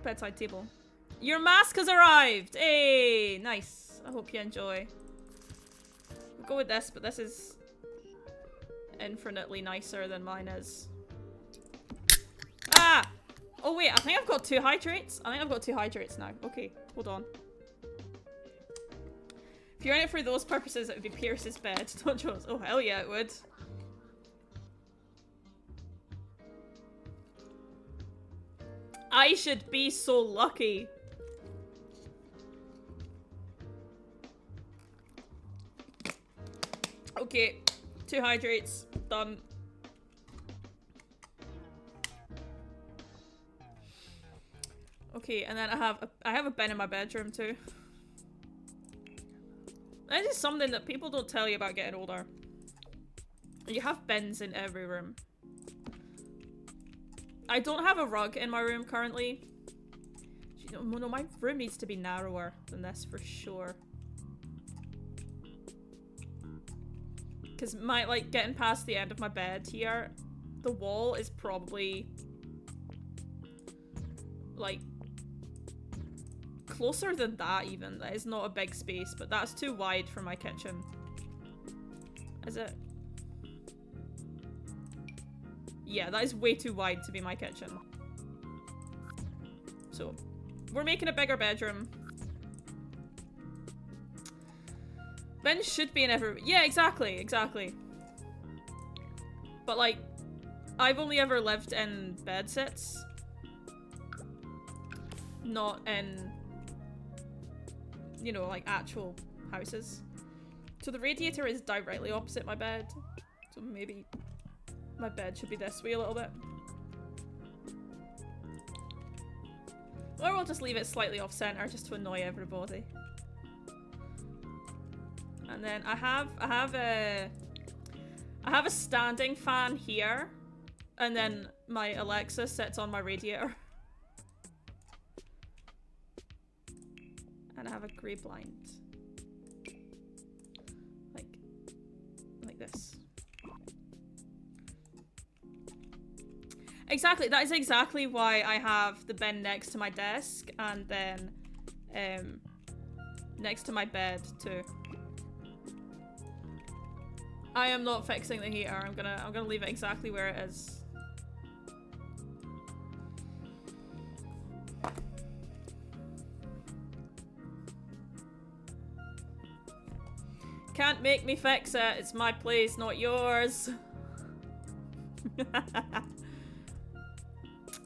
bedside table. Your mask has arrived! Hey, nice. I hope you enjoy. We'll go with this, but this is infinitely nicer than mine is. Ah! Oh wait, I think I've got 2 hydrates. I think I've got 2 hydrates now. Okay, hold on. If you're in it for those purposes, it would be Pierce's bed, not Joe's. Oh hell yeah, it would. I should be so lucky. Okay, 2 hydrates, done. Okay, and then I have a bin in my bedroom too. This is something that people don't tell you about getting older. You have bins in every room. I don't have a rug in my room currently. No, my room needs to be narrower than this for sure. Because like, getting past the end of my bed here, the wall is probably, like, closer than that even. That is not a big space, but that's too wide for my kitchen. Is it? Yeah, that is way too wide to be my kitchen. So, we're making a bigger bedroom. Ben should be in every— yeah, exactly, exactly. But like, I've only ever lived in bed sits. Not in, you know, like actual houses. So the radiator is directly opposite my bed. So maybe my bed should be this way a little bit. Or we'll just leave it slightly off center just to annoy everybody. And then I have a standing fan here, and then my Alexa sits on my radiator. And I have a grey blind. Like this. Exactly, that is exactly why I have the bin next to my desk and then next to my bed too. I am not fixing the heater. I'm gonna leave it exactly where it is. Can't make me fix it. It's my place, not yours.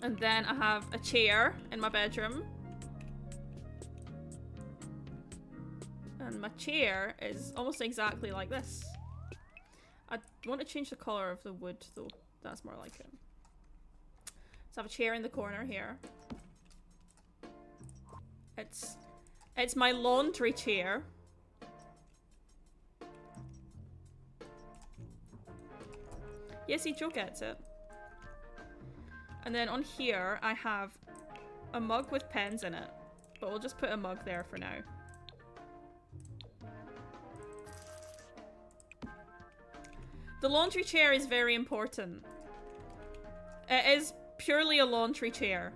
And then I have a chair in my bedroom. And my chair is almost exactly like this. I want to change the color of the wood though. That's more like it. So I have a chair in the corner here. It's my laundry chair. Yes, see, Joe gets it. And then on here, I have a mug with pens in it. But we'll just put a mug there for now. The laundry chair is very important. It is purely a laundry chair.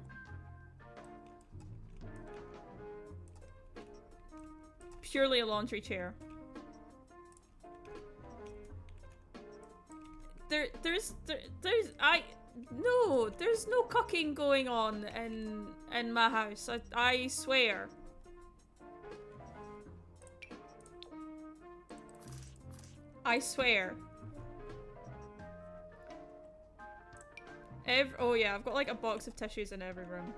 Purely a laundry chair. there's no cooking going on in my house. I swear. I swear. Oh yeah, I've got like a box of tissues in every room.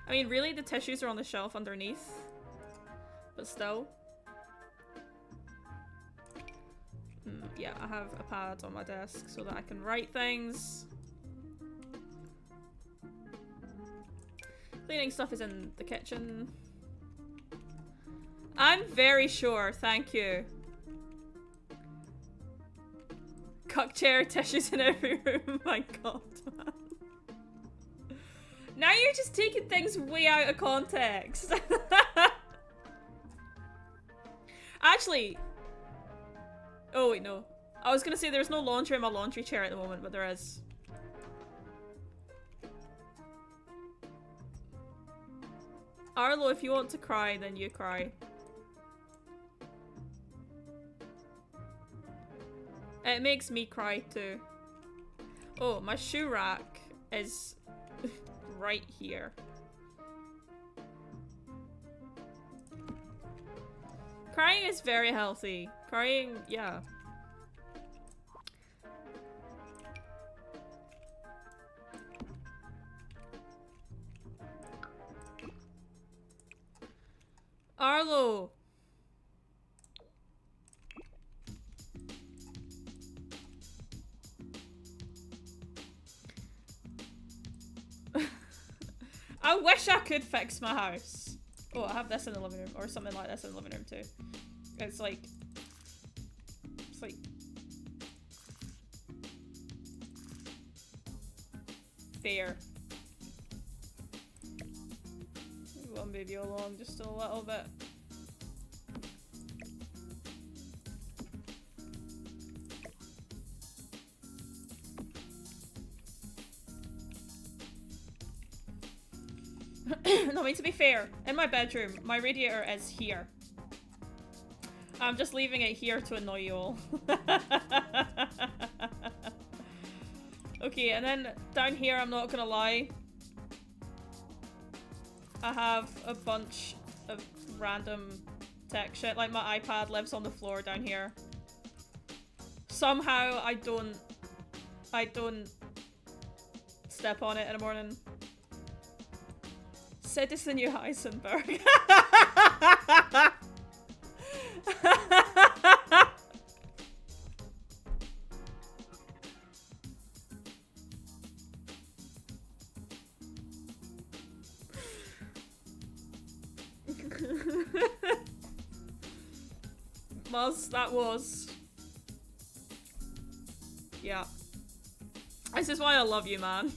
I mean, really, the tissues are on the shelf underneath. But still. Yeah, I have a pad on my desk so that I can write things. Cleaning stuff is in the kitchen. I'm very sure, thank you. Cuck chair, tissues in every room. My god, man. Now you're just taking things way out of context. Actually. Oh wait, no. I was gonna say there's no laundry in my laundry chair at the moment, but there is. Arlo, if you want to cry, then you cry. It makes me cry too. Oh, my shoe rack is right here. Crying is very healthy. Crying, yeah. Arlo! I wish I could fix my house. Oh, I have this in the living room, or something like this in the living room too. It's like fair. We'll move you along just a little bit. No, I mean, to be fair, in my bedroom, my radiator is here. I'm just leaving it here to annoy you all. Okay, and then down here, I'm not gonna lie, I have a bunch of random tech shit. Like, my iPad lives on the floor down here. Somehow, I don't step on it in the morning. Citizen you Heisenberg. That was. Yeah. This is why I love you, man.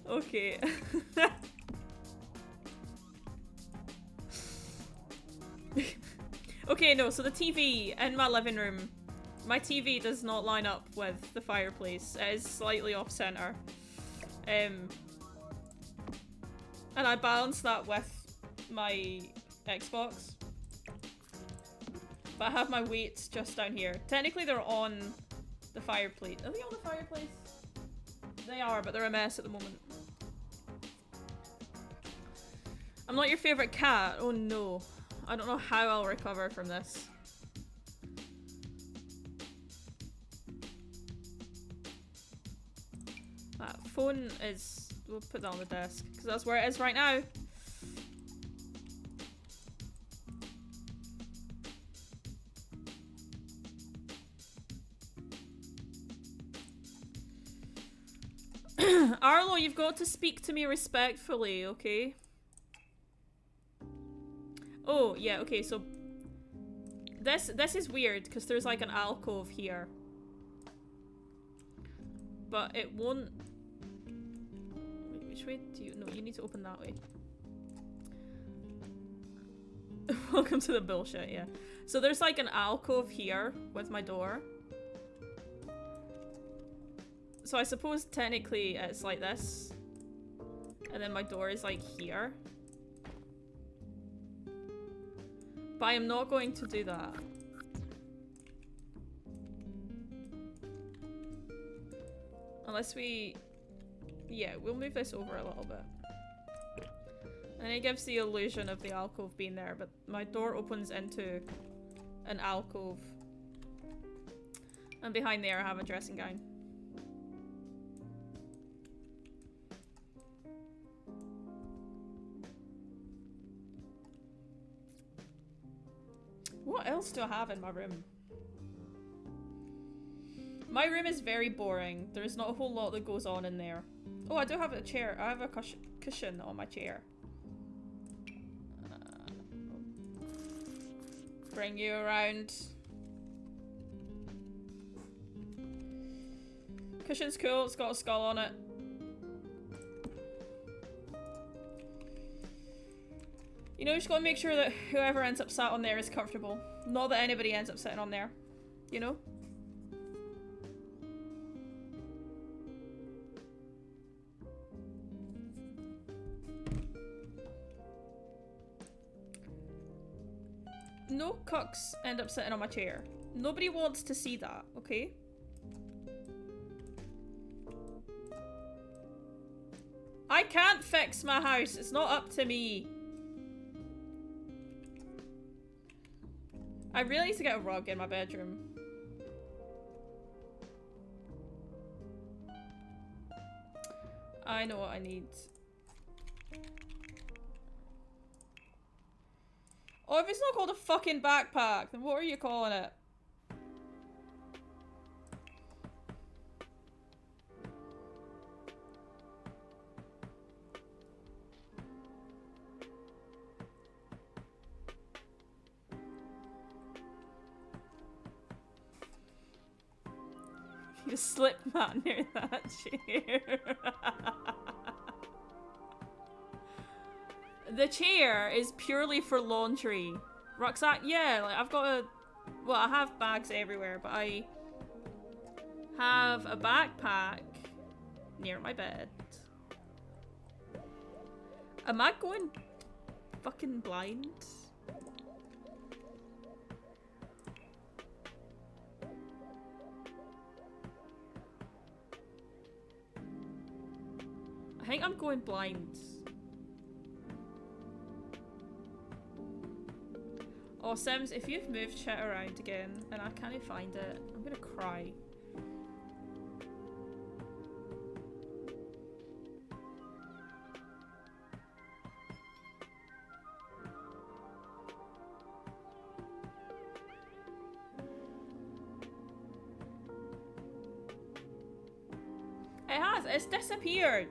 Okay. Okay, no, so the TV in my living room, my TV does not line up with the fireplace. It is slightly off center. And I balance that with my Xbox. But I have my weights just down here. Technically they're on the fireplace. Are they on the fireplace? They are, but they're a mess at the moment. I'm not your favorite cat. Oh no. I don't know how I'll recover from this. That phone is... We'll put that on the desk, because that's where it is right now. Arlo, you've got to speak to me respectfully, okay? Oh, yeah, okay, so this is weird because there's like an alcove here. But it won't. Wait, which way do you? No, you need to open that way. Welcome to the bullshit, yeah. So there's like an alcove here with my door. So I suppose technically it's like this. And then my door is like here. But I am not going to do that. Unless we... Yeah, we'll move this over a little bit. And it gives the illusion of the alcove being there, but my door opens into an alcove. And behind there I have a dressing gown. What else do I have in my room? My room is very boring. There's not a whole lot that goes on in there. Oh, I do have a chair. I have a cushion on my chair. Bring you around. Cushion's cool. It's got a skull on it. You know, you just gotta make sure that whoever ends up sat on there is comfortable. Not that anybody ends up sitting on there. You know? No cucks end up sitting on my chair. Nobody wants to see that, okay? I can't fix my house. It's not up to me. I really need to get a rug in my bedroom. I know what I need. Oh, if it's not called a fucking backpack, then what are you calling it? You slip mat near that chair. The chair is purely for laundry. Rucksack? Yeah, like I've got a... Well, I have bags everywhere, but I have a backpack near my bed. Am I going fucking blind? I think I'm going blind. Oh, Sims, if you've moved shit around again and I can't find it, I'm gonna cry. It has! It's disappeared!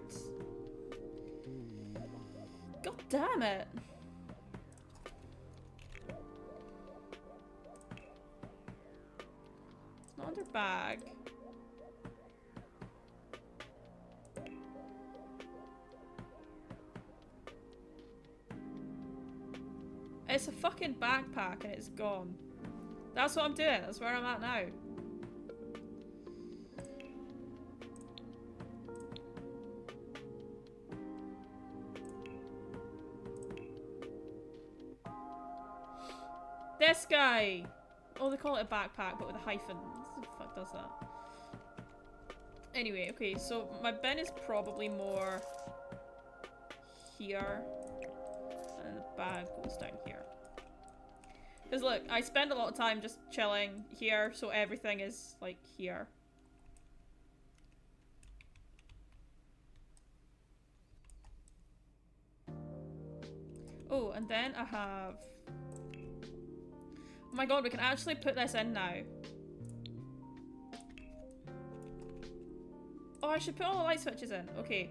God damn it! Under bag. It's a fucking backpack and it's gone. That's what I'm doing. That's where I'm at now. This guy! Oh, they call it a backpack, but with a hyphen. What the fuck does that? Anyway, okay, so my bin is probably more here. And the bag goes down here. Because look, I spend a lot of time just chilling here, so everything is, like, here. Oh, and then I have... Oh my god, we can actually put this in now. Oh, I should put all the light switches in. Okay.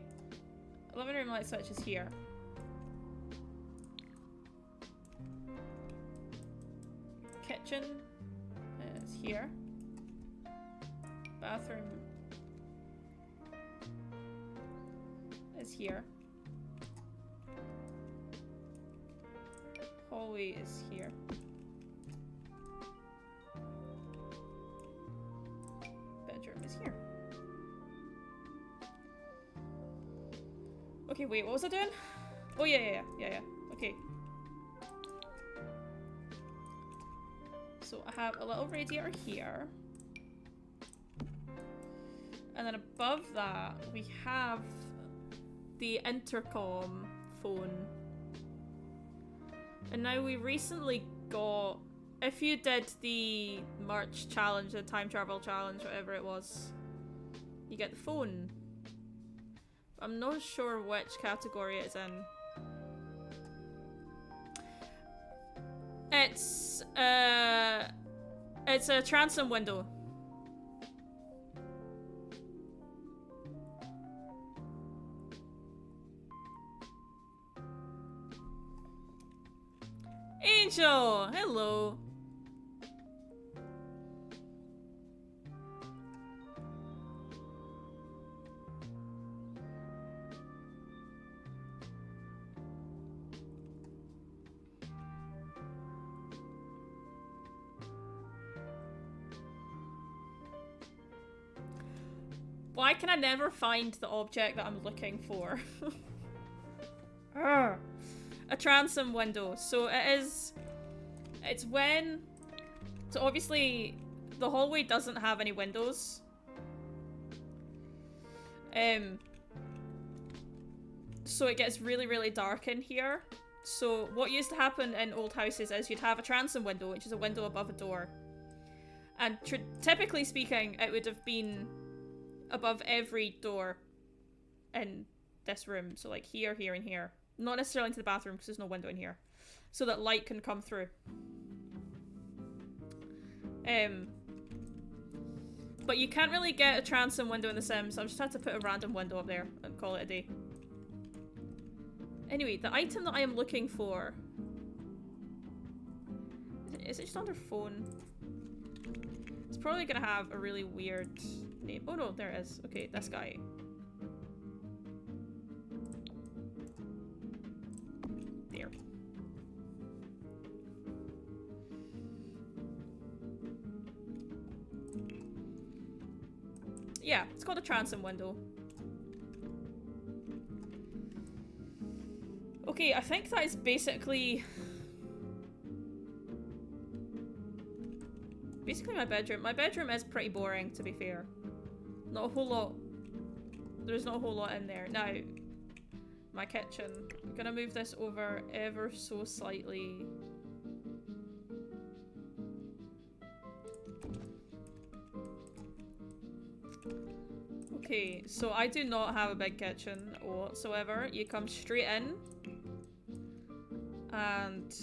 Living room light switch is here. Kitchen is here. Bathroom is here. Hallway is here. Bedroom is here. Okay, wait, what was I doing? Oh, yeah. Okay. So I have a little radiator here. And then above that, we have the intercom phone. And now we recently got... If you did the merch challenge, the time travel challenge, whatever it was, you get the phone. I'm not sure which category it's in. It's a transom window. Angel, hello. Why can I never find the object that I'm looking for? A transom window. So it's when... So obviously the hallway doesn't have any windows. So it gets really, really dark in here. So what used to happen in old houses is you'd have a transom window, which is a window above a door. And typically speaking, it would have been above every door in this room. So like here, here, and here. Not necessarily into the bathroom because there's no window in here. So that light can come through. But you can't really get a transom window in The Sims, so I've just had to put a random window up there and call it a day. Anyway, the item that I am looking for... Is it just under phone? It's probably gonna have a really weird name. Oh no, there it is. Okay, this guy. There. Yeah, it's called a transom window. Okay, I think that is basically my bedroom. My bedroom is pretty boring, to be fair. Not a whole lot. There's not a whole lot in there. Now, my kitchen. I'm gonna move this over ever so slightly. Okay, so I do not have a big kitchen whatsoever. You come straight in. And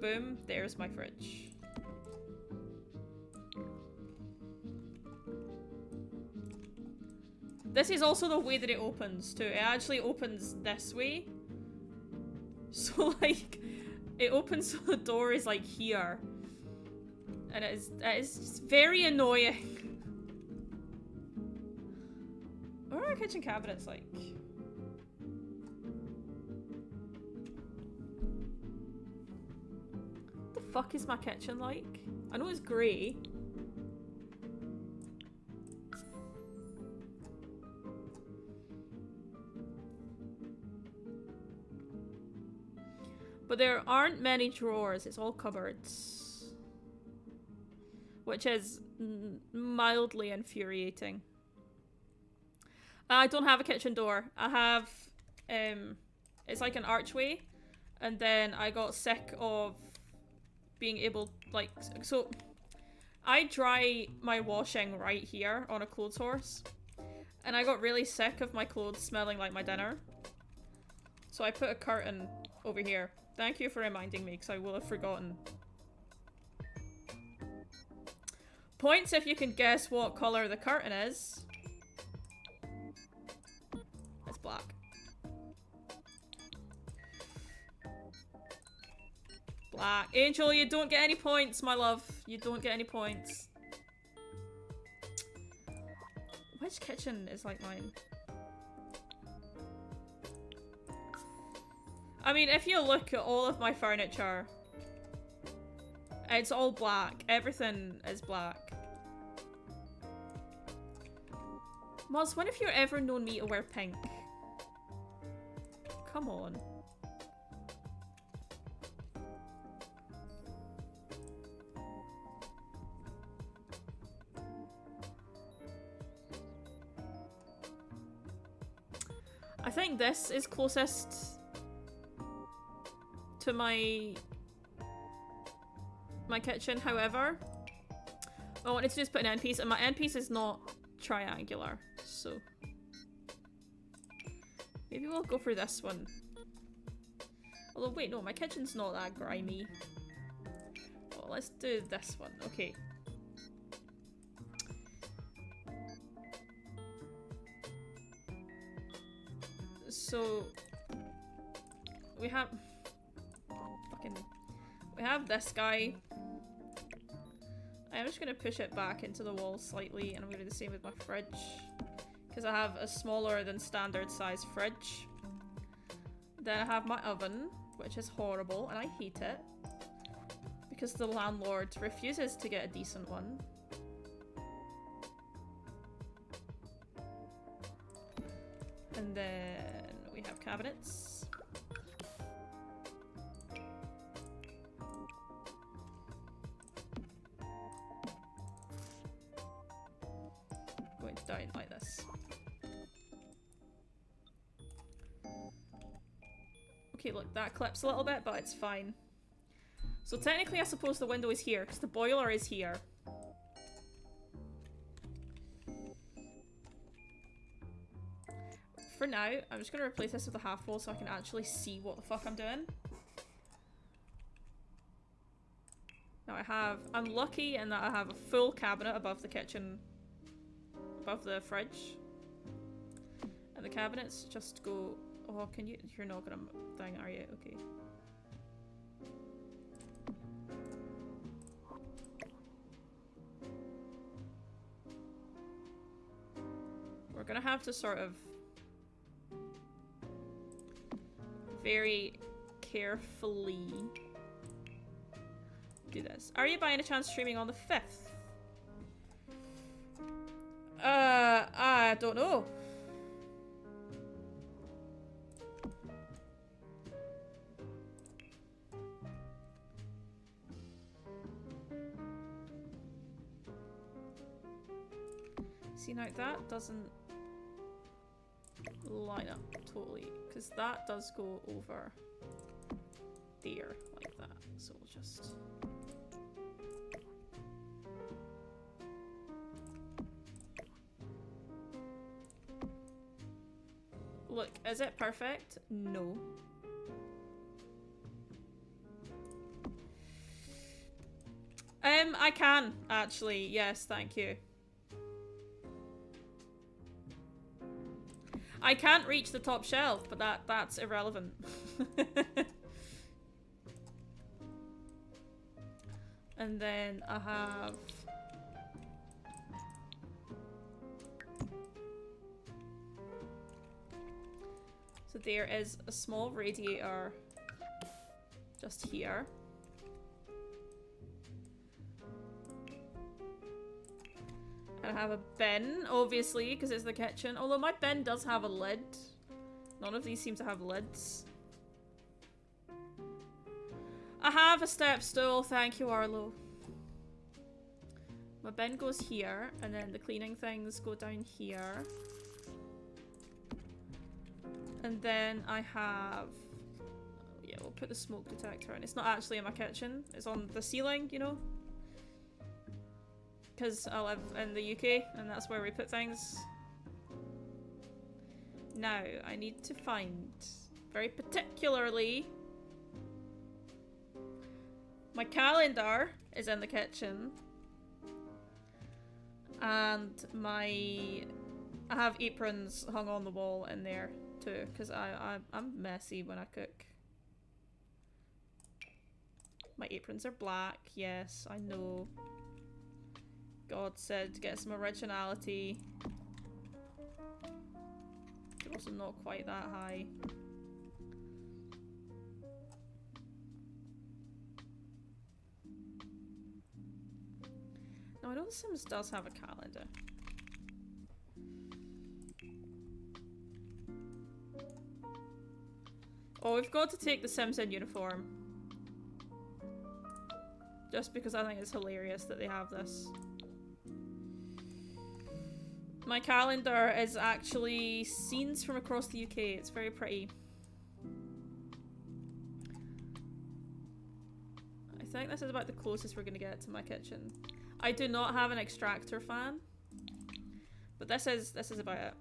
boom, there's my fridge. This is also the way that it opens too. It actually opens this way. So like, it opens so the door is like here. And it is just very annoying. What are our kitchen cabinets like? What the fuck is my kitchen like? I know it's grey. But there aren't many drawers, it's all cupboards. Which is mildly infuriating. I don't have a kitchen door. I have, it's like an archway. And then I got sick of being able, like, so I dry my washing right here on a clothes horse. And I got really sick of my clothes smelling like my dinner. So I put a curtain over here. Thank you for reminding me, because I will have forgotten. Points if you can guess what colour the curtain is. It's black. Black. Angel, you don't get any points, my love. You don't get any points. Which kitchen is like mine? I mean, if you look at all of my furniture, it's all black. Everything is black. Moz, when have you ever known me to wear pink? come on. I think this is closest to my kitchen, however. I wanted to just put an end piece, and my end piece is not triangular, so maybe we'll go for this one. Although, wait, no, my kitchen's not that grimy. Oh, let's do this one. Okay. So we have this guy. I'm just gonna push it back into the wall slightly, and I'm gonna do the same with my fridge, because I have a smaller than standard size fridge. Then I have my oven, which is horrible, and I hate it because the landlord refuses to get a decent one. And then we have cabinets. Going down like this. Okay, look, that clips a little bit, but it's fine. So technically I suppose the window is here, because the boiler is here. For now, I'm just going to replace this with a half wall so I can actually see what the fuck I'm doing. Now I'm lucky in that I have a full cabinet above the kitchen, above the fridge. And the cabinets just go, oh, you're not gonna thing, are you? Okay. We're gonna have to sort of very carefully do this. Are you by any chance streaming on the 5th? I don't know. See, now that doesn't line up totally, because that does go over there like that. So we'll just... Look, is it perfect? No. I can, actually. Yes, thank you. I can't reach the top shelf, but that's irrelevant. And then I have... So there is a small radiator just here. And I have a bin, obviously, because it's the kitchen. Although my bin does have a lid. None of these seem to have lids. I have a step stool, thank you, Arlo. My bin goes here, and then the cleaning things go down here. And then I have... Yeah, we'll put the smoke detector in. It's not actually in my kitchen. It's on the ceiling, you know? Because I live in the UK, and that's where we put things. Now, I need to find, very particularly... My calendar is in the kitchen. And I have aprons hung on the wall in there too, because I'm messy when I cook. My aprons are black, yes, I know. God said get some originality. They're also not quite that high. No, I know The Sims does have a calendar. Oh, we've got to take the Sims in uniform. Just because I think it's hilarious that they have this. My calendar is actually scenes from across the UK. It's very pretty. I think this is about the closest we're going to get to my kitchen. I do not have an extractor fan. But this is about it.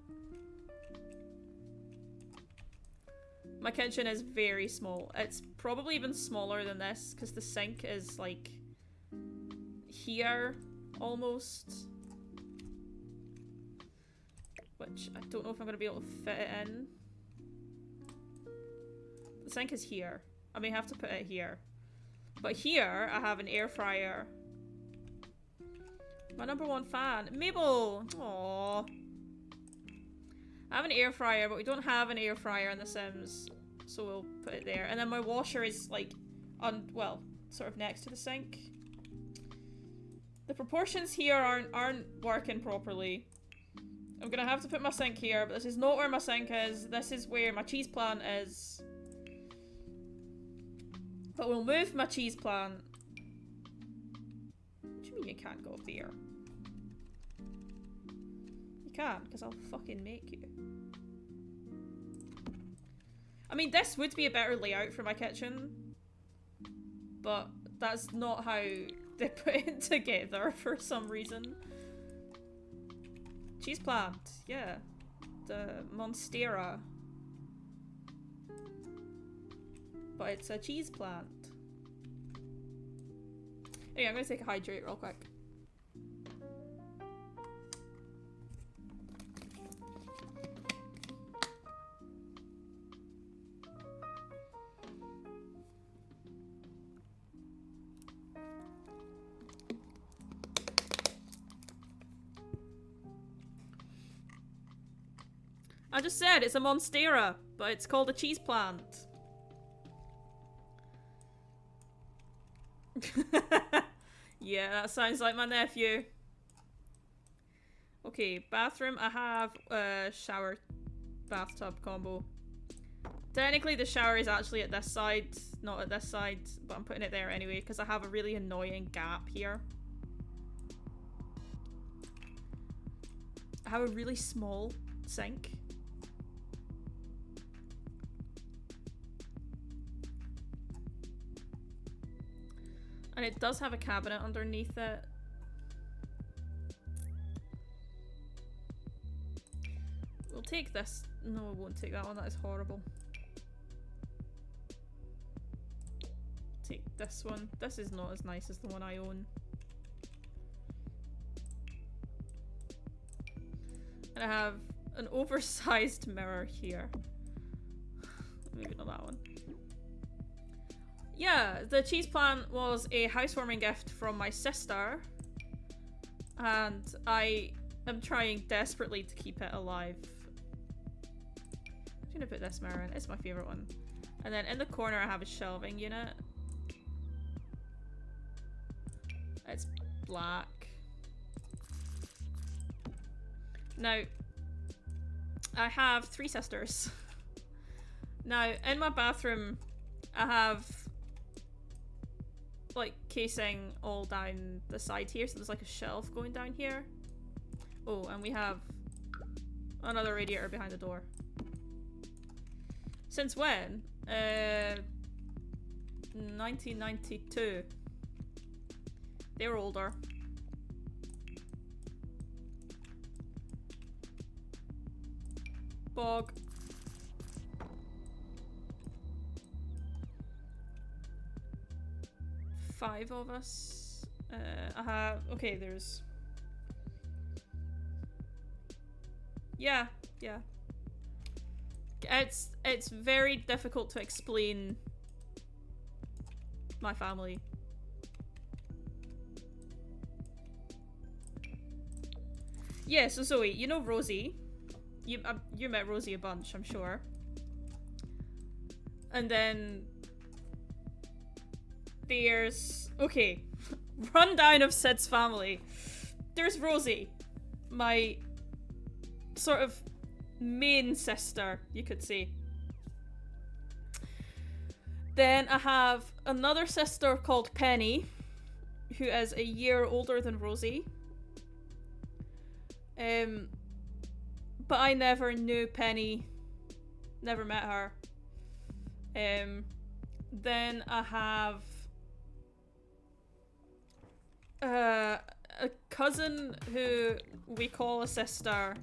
My kitchen is very small. It's probably even smaller than this because the sink is like here almost. Which I don't know if I'm going to be able to fit it in. The sink is here. I may have to put it here. But here I have an air fryer. My #1 fan. Mabel! Aww. I have an air fryer, but we don't have an air fryer in The Sims. So we'll put it there. And then my washer is like, well, sort of next to the sink. The proportions here aren't working properly. I'm gonna have to put my sink here, but this is not where my sink is. This is where my cheese plant is. But we'll move my cheese plant. What do you mean you can't go there? You can, because I'll fucking make you. I mean, this would be a better layout for my kitchen. But that's not how they put it together for some reason. Cheese plant, yeah. The Monstera. But it's a cheese plant. Anyway, I'm gonna take a hydrate real quick. I just said it's a Monstera, but it's called a cheese plant. Yeah, that sounds like my nephew. Okay, bathroom. I have a shower bathtub combo. Technically the shower is actually at this side, not at this side, but I'm putting it there anyway because I have a really annoying gap here. I have a really small sink. And it does have a cabinet underneath it. We'll take this. No, we won't take that one. That is horrible. Take this one. This is not as nice as the one I own. And I have an oversized mirror here. Maybe not that one. Yeah, the cheese plant was a housewarming gift from my sister. And I am trying desperately to keep it alive. I'm gonna put this mirror in. It's my favourite one. And then in the corner I have a shelving unit. It's black. Now, I have 3 sisters. Now, in my bathroom, I have like casing all down the side here, so there's like a shelf going down here. Oh, and we have another radiator behind the door. Since when? 1992. They were older. Bog. Five of us. I have. Okay, there's. Yeah. It's very difficult to explain my family. Yeah, so Zoe, you know Rosie. You met Rosie a bunch, I'm sure. And then there's... Okay. Rundown of Sid's family. There's Rosie. My sort of main sister, you could say. Then I have another sister called Penny, who is a year older than Rosie. But I never knew Penny. Never met her. Then I have a cousin who we call a sister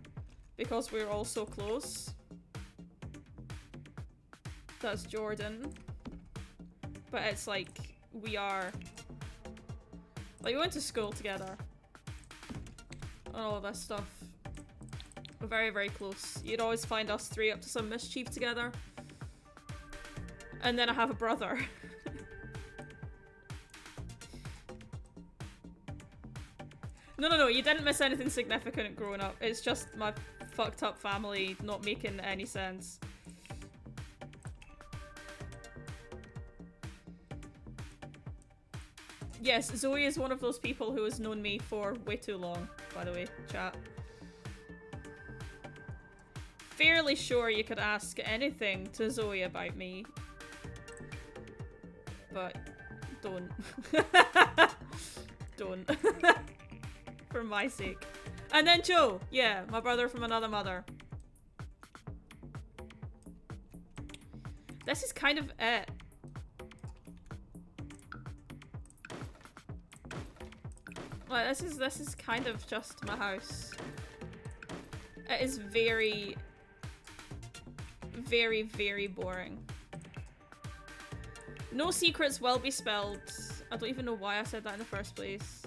because we're all so close. That's Jordan. But it's like we are, like, we went to school together and all of this stuff. We're very, very close. You'd always find us three up to some mischief together. And then I have a brother. No, you didn't miss anything significant growing up. It's just my fucked up family not making any sense. Yes, Zoe is one of those people who has known me for way too long, by the way, chat. Fairly sure you could ask anything to Zoe about me. But don't. Don't. For my sake. And then Joe, yeah, my brother from another mother. This is kind of it. Well, this is kind of just my house. It is very, very, very boring. No secrets will be spilled. I don't even know why I said that in the first place.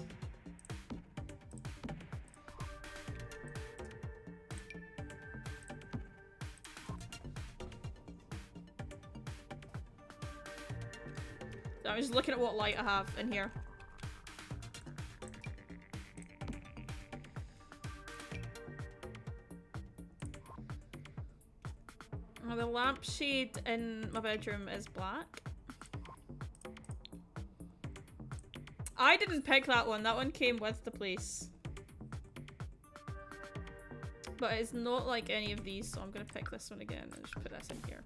I'm just looking at what light I have in here. The lampshade in my bedroom is black. I didn't pick that one. That one came with the place. But it's not like any of these, so I'm gonna pick this one again and just put this in here.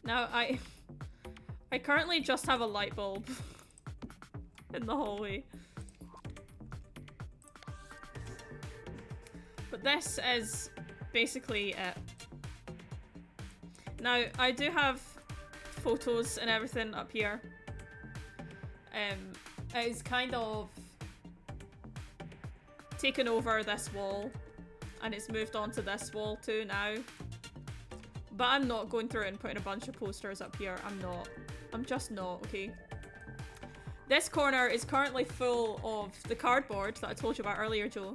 Now, I currently just have a light bulb in the hallway. But this is basically it. Now, I do have photos and everything up here. It is kind of taken over this wall, and it's moved on to this wall too now. But I'm not going through it and putting a bunch of posters up here. I'm not. I'm just not, okay? This corner is currently full of the cardboard that I told you about earlier, Joe.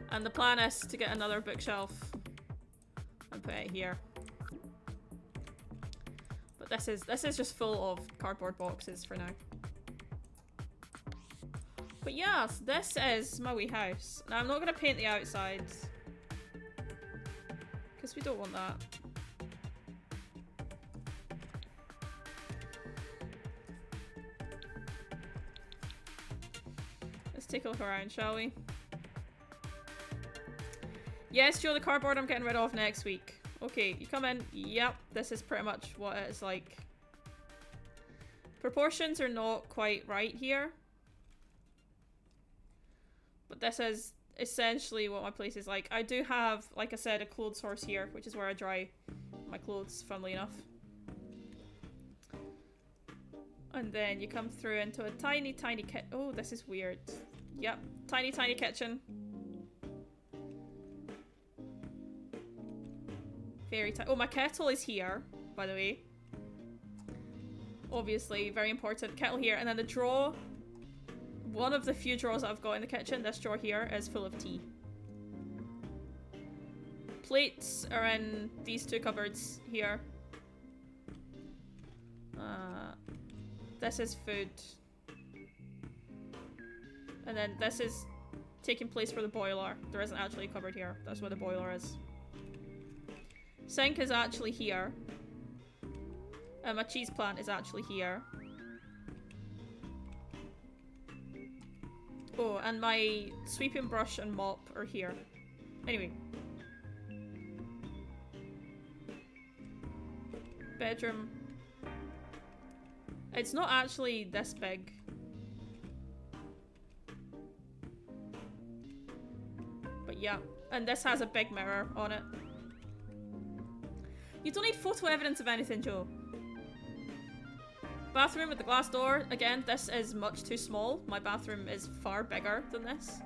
And the plan is to get another bookshelf and put it here. But this is just full of cardboard boxes for now. But yes, this is my wee house. Now I'm not going to paint the outsides, because we don't want that. Let's take a look around, shall we? Yes, Joe, the cardboard I'm getting rid of next week. Okay, you come in. Yep, this is pretty much what it's like. Proportions are not quite right here. But this is essentially what my place is like. I do have, like I said, a clothes horse here, which is where I dry my clothes, funnily enough. And then you come through into a tiny, tiny kitchen. Oh, this is weird. Yep, tiny, tiny kitchen. Very tiny. Oh, my kettle is here, by the way. Obviously, very important. Kettle here. And then the drawer. One of the few drawers I've got in the kitchen, this drawer here, is full of tea. Plates are in these two cupboards here. This is food. And then this is taking place for the boiler. There isn't actually a cupboard here. That's where the boiler is. Sink is actually here. And my cheese plant is actually here. Oh, and my sweeping brush and mop are here. Anyway. bedroom. It's not actually this big. But yeah, and this has a big mirror on it. You don't need photo evidence of anything, Joe. Bathroom with the glass door. Again, this is much too small. My bathroom is far bigger than this.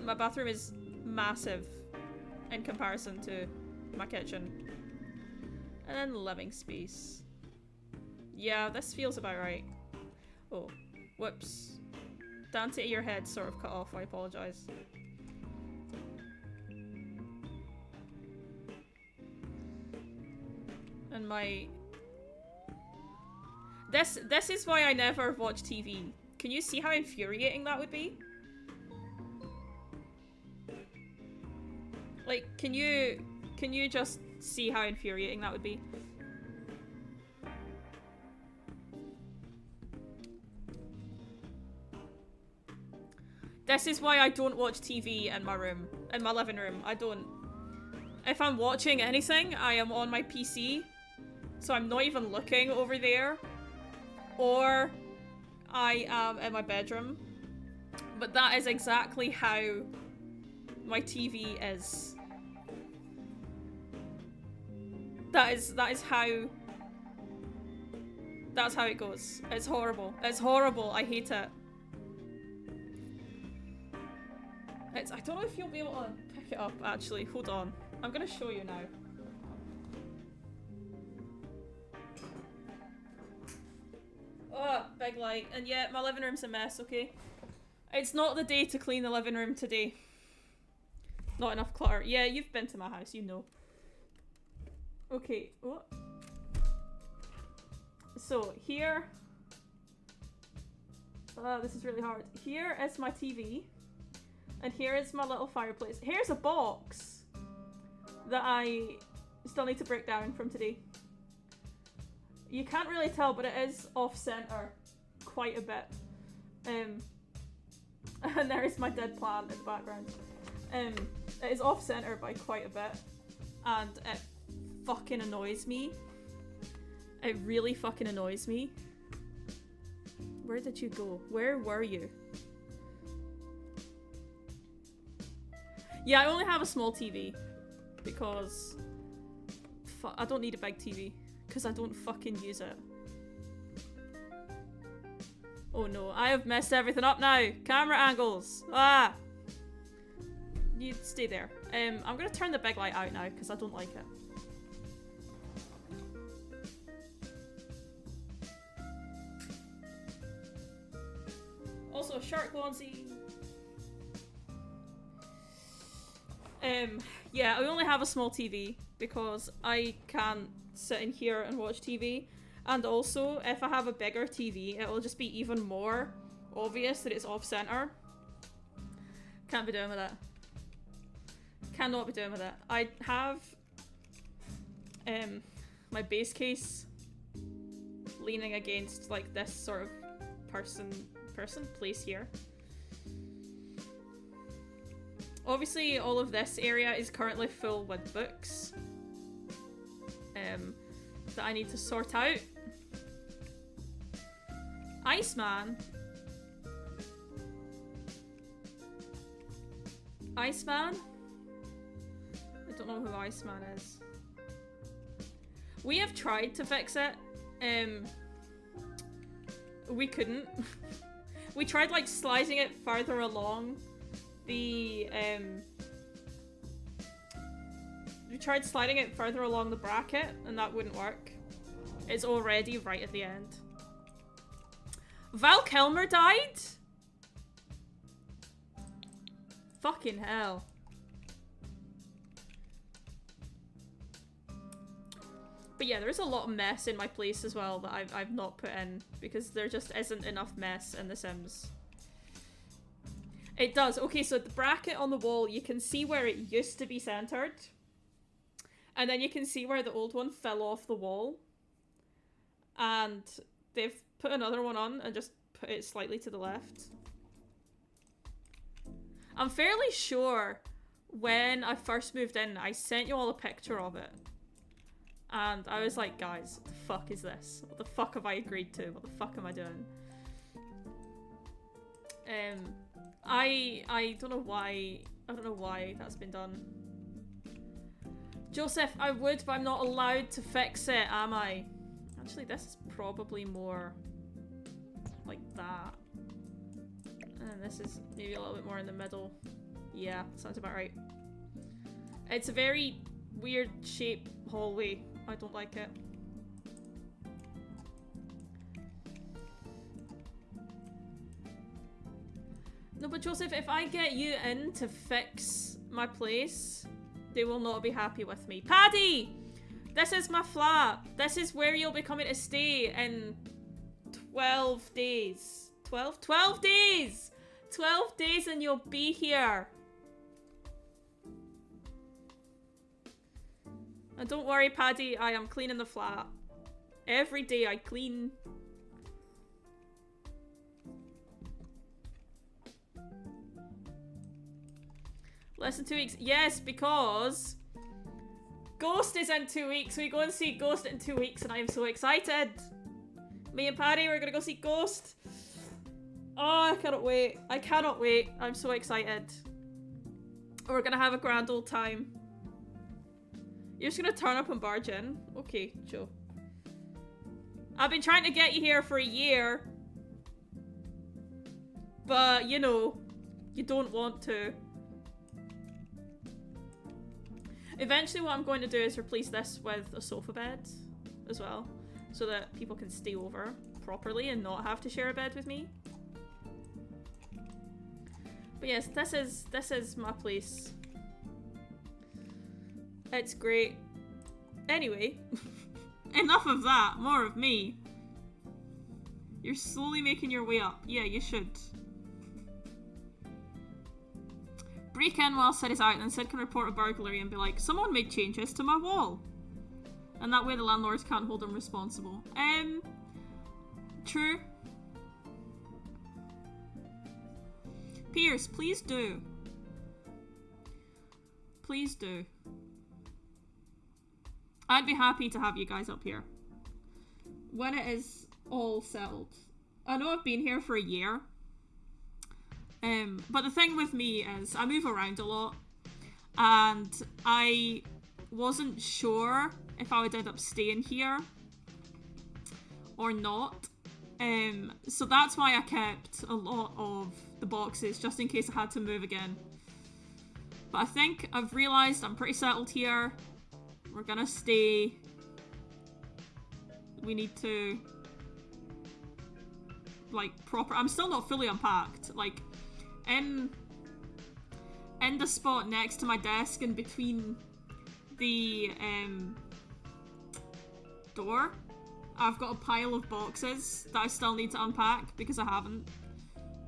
My bathroom is massive in comparison to my kitchen. And then living space. Yeah, this feels about right. Oh, whoops. Dante, your head sort of cut off. I apologize. And my... This is why I never watch TV. Can you see how infuriating that would be? Like, can you just see how infuriating that would be? This is why I don't watch TV in my room, in my living room. I don't. If I'm watching anything, I am on my PC, so I'm not even looking over there, or I am in my bedroom. But that is exactly how my TV is. That's how it goes. It's horrible. It's horrible. I hate it. I don't know if you'll be able to pick it up, actually. Hold on. I'm gonna show you now. Oh, big light. And yeah, my living room's a mess, okay? It's not the day to clean the living room today. Not enough clutter. Yeah, you've been to my house, you know. Okay, what? So, here... this is really hard. Here is my TV. And here is my little fireplace. Here's a box that I still need to break down from today. You can't really tell, but it is off-center quite a bit. And there is my dead plant in the background. It is off-center by quite a bit. And it fucking annoys me. It really fucking annoys me. Where did you go? Where were you? Yeah, I only have a small TV because I don't need a big TV because I don't fucking use it. Oh no, I have messed everything up now. Camera angles. Ah! You stay there. I'm gonna turn the big light out now because I don't like it. Also, shark onesie. Yeah, I only have a small TV because I can't sit in here and watch TV. And also, if I have a bigger TV, it will just be even more obvious that it's off-center. Can't be doing with it. Cannot be doing with it. I have my base case leaning against like this sort of place here. Obviously, all of this area is currently full with books that I need to sort out. Iceman. Iceman? I don't know who Iceman is. We have tried to fix it. We couldn't. We tried like sliding it farther along the we tried sliding it further along the bracket and that wouldn't work. It's already right at the end. Val Kilmer died? Fucking hell. But yeah, there's a lot of mess in my place as well that I've not put in because there just isn't enough mess in The Sims. It does. Okay, so the bracket on the wall, you can see where it used to be centered. And then you can see where the old one fell off the wall. And they've put another one on and just put it slightly to the left. I'm fairly sure when I first moved in, I sent you all a picture of it. And I was like, guys, what the fuck is this? What the fuck have I agreed to? What the fuck am I doing? I don't know why. I don't know why that's been done. Joseph, I would, but I'm not allowed to fix it, am I? Actually, this is probably more like that. And this is maybe a little bit more in the middle. Yeah, sounds about right. It's a very weird shaped hallway. I don't like it. No, but Joseph, if I get you in to fix my place, they will not be happy with me. Paddy! This is my flat. This is where you'll be coming to stay in 12 days. 12 days! 12 days and you'll be here. And don't worry, Paddy, I am cleaning the flat. Every day I clean. Less than 2 weeks. Yes, because Ghost is in 2 weeks. We go and see Ghost in 2 weeks and I am so excited. Me and Paddy, we're gonna go see Ghost. Oh, I cannot wait. I cannot wait. I'm so excited. We're gonna have a grand old time. You're just gonna turn up and barge in? Okay, Joe. I've been trying to get you here for a year. But, you know, you don't want to. Eventually what I'm going to do is replace this with a sofa bed as well. So that people can stay over properly and not have to share a bed with me. But yes, this is my place. It's great. Anyway, enough of that. More of me. You're slowly making your way up. Yeah, you should. Break in while Sid is out, and Sid can report a burglary and be like, someone made changes to my wall. And that way the landlords can't hold him responsible. True. Pierce, please do. Please do. I'd be happy to have you guys up here. When it is all settled. I know I've been here for a year. But the thing with me is I move around a lot. And I wasn't sure if I would end up staying here or not. So that's why I kept a lot of the boxes just in case I had to move again. But I think I've realised I'm pretty settled here. We're gonna stay. We need to like proper. I'm still not fully unpacked. Like in the spot next to my desk and between the door, I've got a pile of boxes that I still need to unpack because I haven't.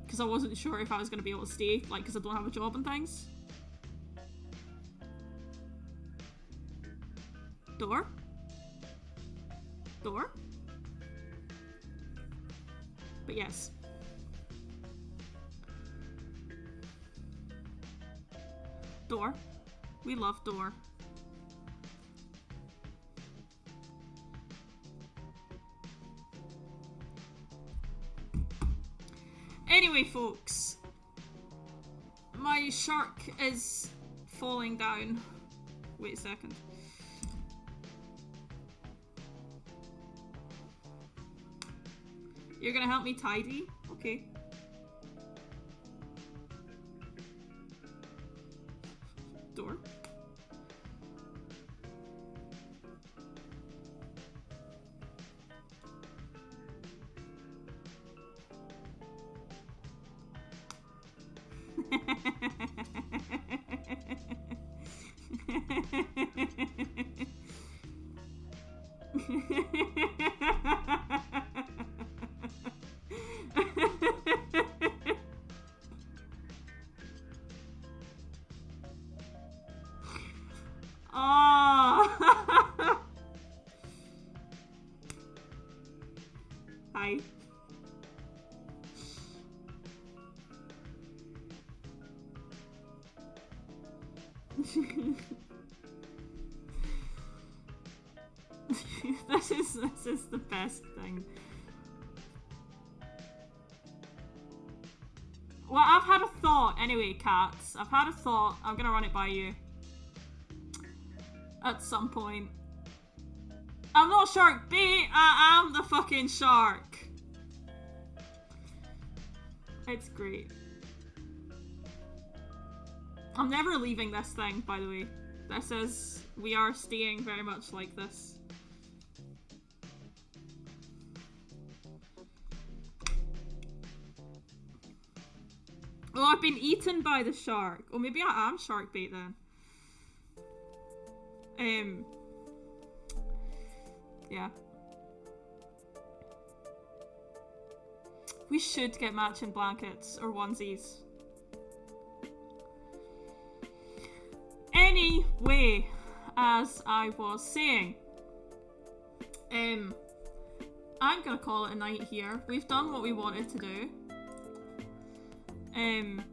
Because I wasn't sure if I was going to be able to stay, like, because I don't have a job and things. Door? Door? But yes. Door. We love door. Anyway, folks, my shark is falling down. Wait a second. You're gonna help me tidy? Okay. Door. Oh. Hi. This is the best thing. Well, I've had a thought. Anyway, cats. I've had a thought. I'm gonna run it by you. At some point. I'm not Shark Bait. I am the fucking shark. It's great. I'm never leaving this thing, by the way. This is... We are staying very much like this. Oh, I've been eaten by the shark. Oh, maybe I am shark bait then. Yeah. We should get matching blankets or onesies. Anyway, as I was saying, I'm gonna call it a night here. We've done what we wanted to do. And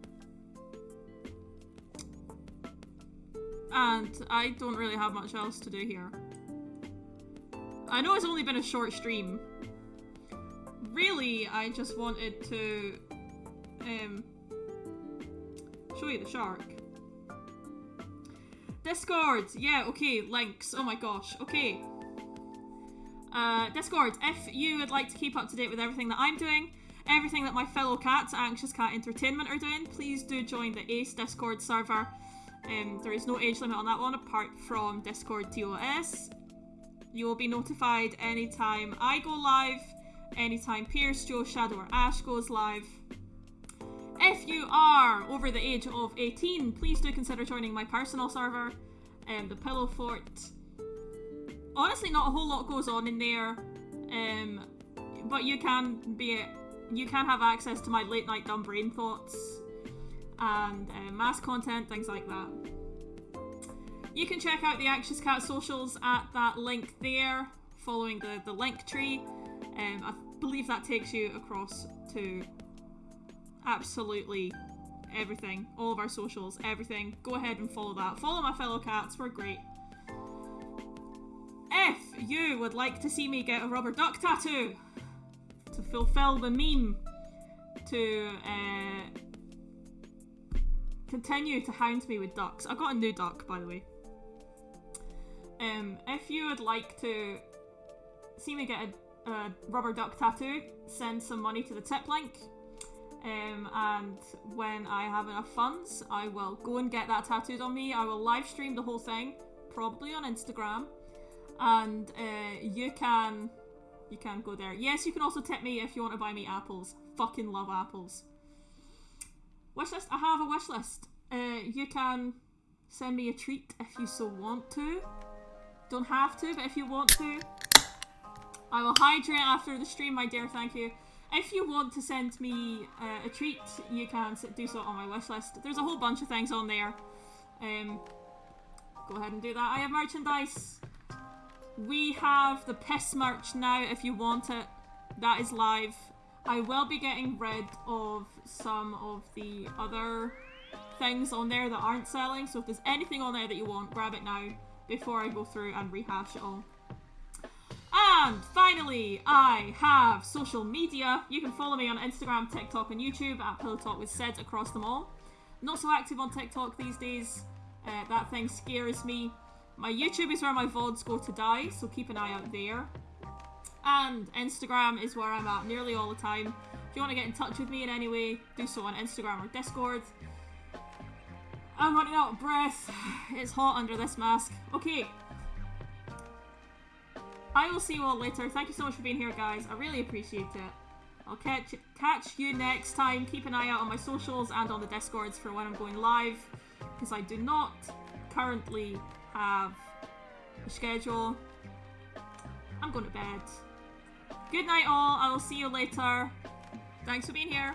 I don't really have much else to do here. I know it's only been a short stream. Really, I just wanted to show you the shark. Discord, yeah, okay, links, oh my gosh, okay. Discord, if you would like to keep up to date with everything that I'm doing, everything that my fellow cats at Anxious Cat Entertainment are doing, please do join the Ace Discord server. There is no age limit on that one apart from Discord TOS. You will be notified anytime I go live, anytime Pierce, Joe, Shadow or Ash goes live. If you are over the age of 18, please do consider joining my personal server, the Pillow Fort. Honestly, not a whole lot goes on in there, but you can have access to my late night dumb brain thoughts and mass content, things like that. You can check out the Anxious Cat socials at that link there, following the link tree. I believe that takes you across to absolutely everything, all of our socials, everything. Go ahead and follow that. Follow my fellow cats, we're great. If you would like to see me get a rubber duck tattoo to fulfill the meme, to continue to hound me with ducks. I got a new duck, by the way. If you would like to see me get a rubber duck tattoo, send some money to the tip link. And when I have enough funds, I will go and get that tattooed on me. I will live stream the whole thing, probably on Instagram. And you can go there. Yes, you can also tip me if you want to buy me apples. Fucking love apples. Wishlist. I have a wish list. You can send me a treat if you so want to. Don't have to, but if you want to. I will hydrate after the stream, my dear, thank you. If you want to send me a treat, you can do so on my wish list. There's a whole bunch of things on there. Go ahead and do that. I have merchandise. We have the piss merch now if you want it. That is live. I will be getting rid of some of the other things on there that aren't selling. So if there's anything on there that you want, grab it now before I go through and rehash it all. And finally, I have social media. You can follow me on Instagram, TikTok and YouTube at Pillow Talk with Sid across them all. Not so active on TikTok these days. That thing scares me. My YouTube is where my VODs go to die, so keep an eye out there. And Instagram is where I'm at nearly all the time. If you want to get in touch with me in any way, do so on Instagram or Discord. I'm running out of breath. It's hot under this mask. Okay. I will see you all later. Thank you so much for being here, guys. I really appreciate it. I'll catch you next time. Keep an eye out on my socials and on the Discords for when I'm going live, because I do not currently have a schedule. I'm going to bed. Good night all. I will see you later. Thanks for being here.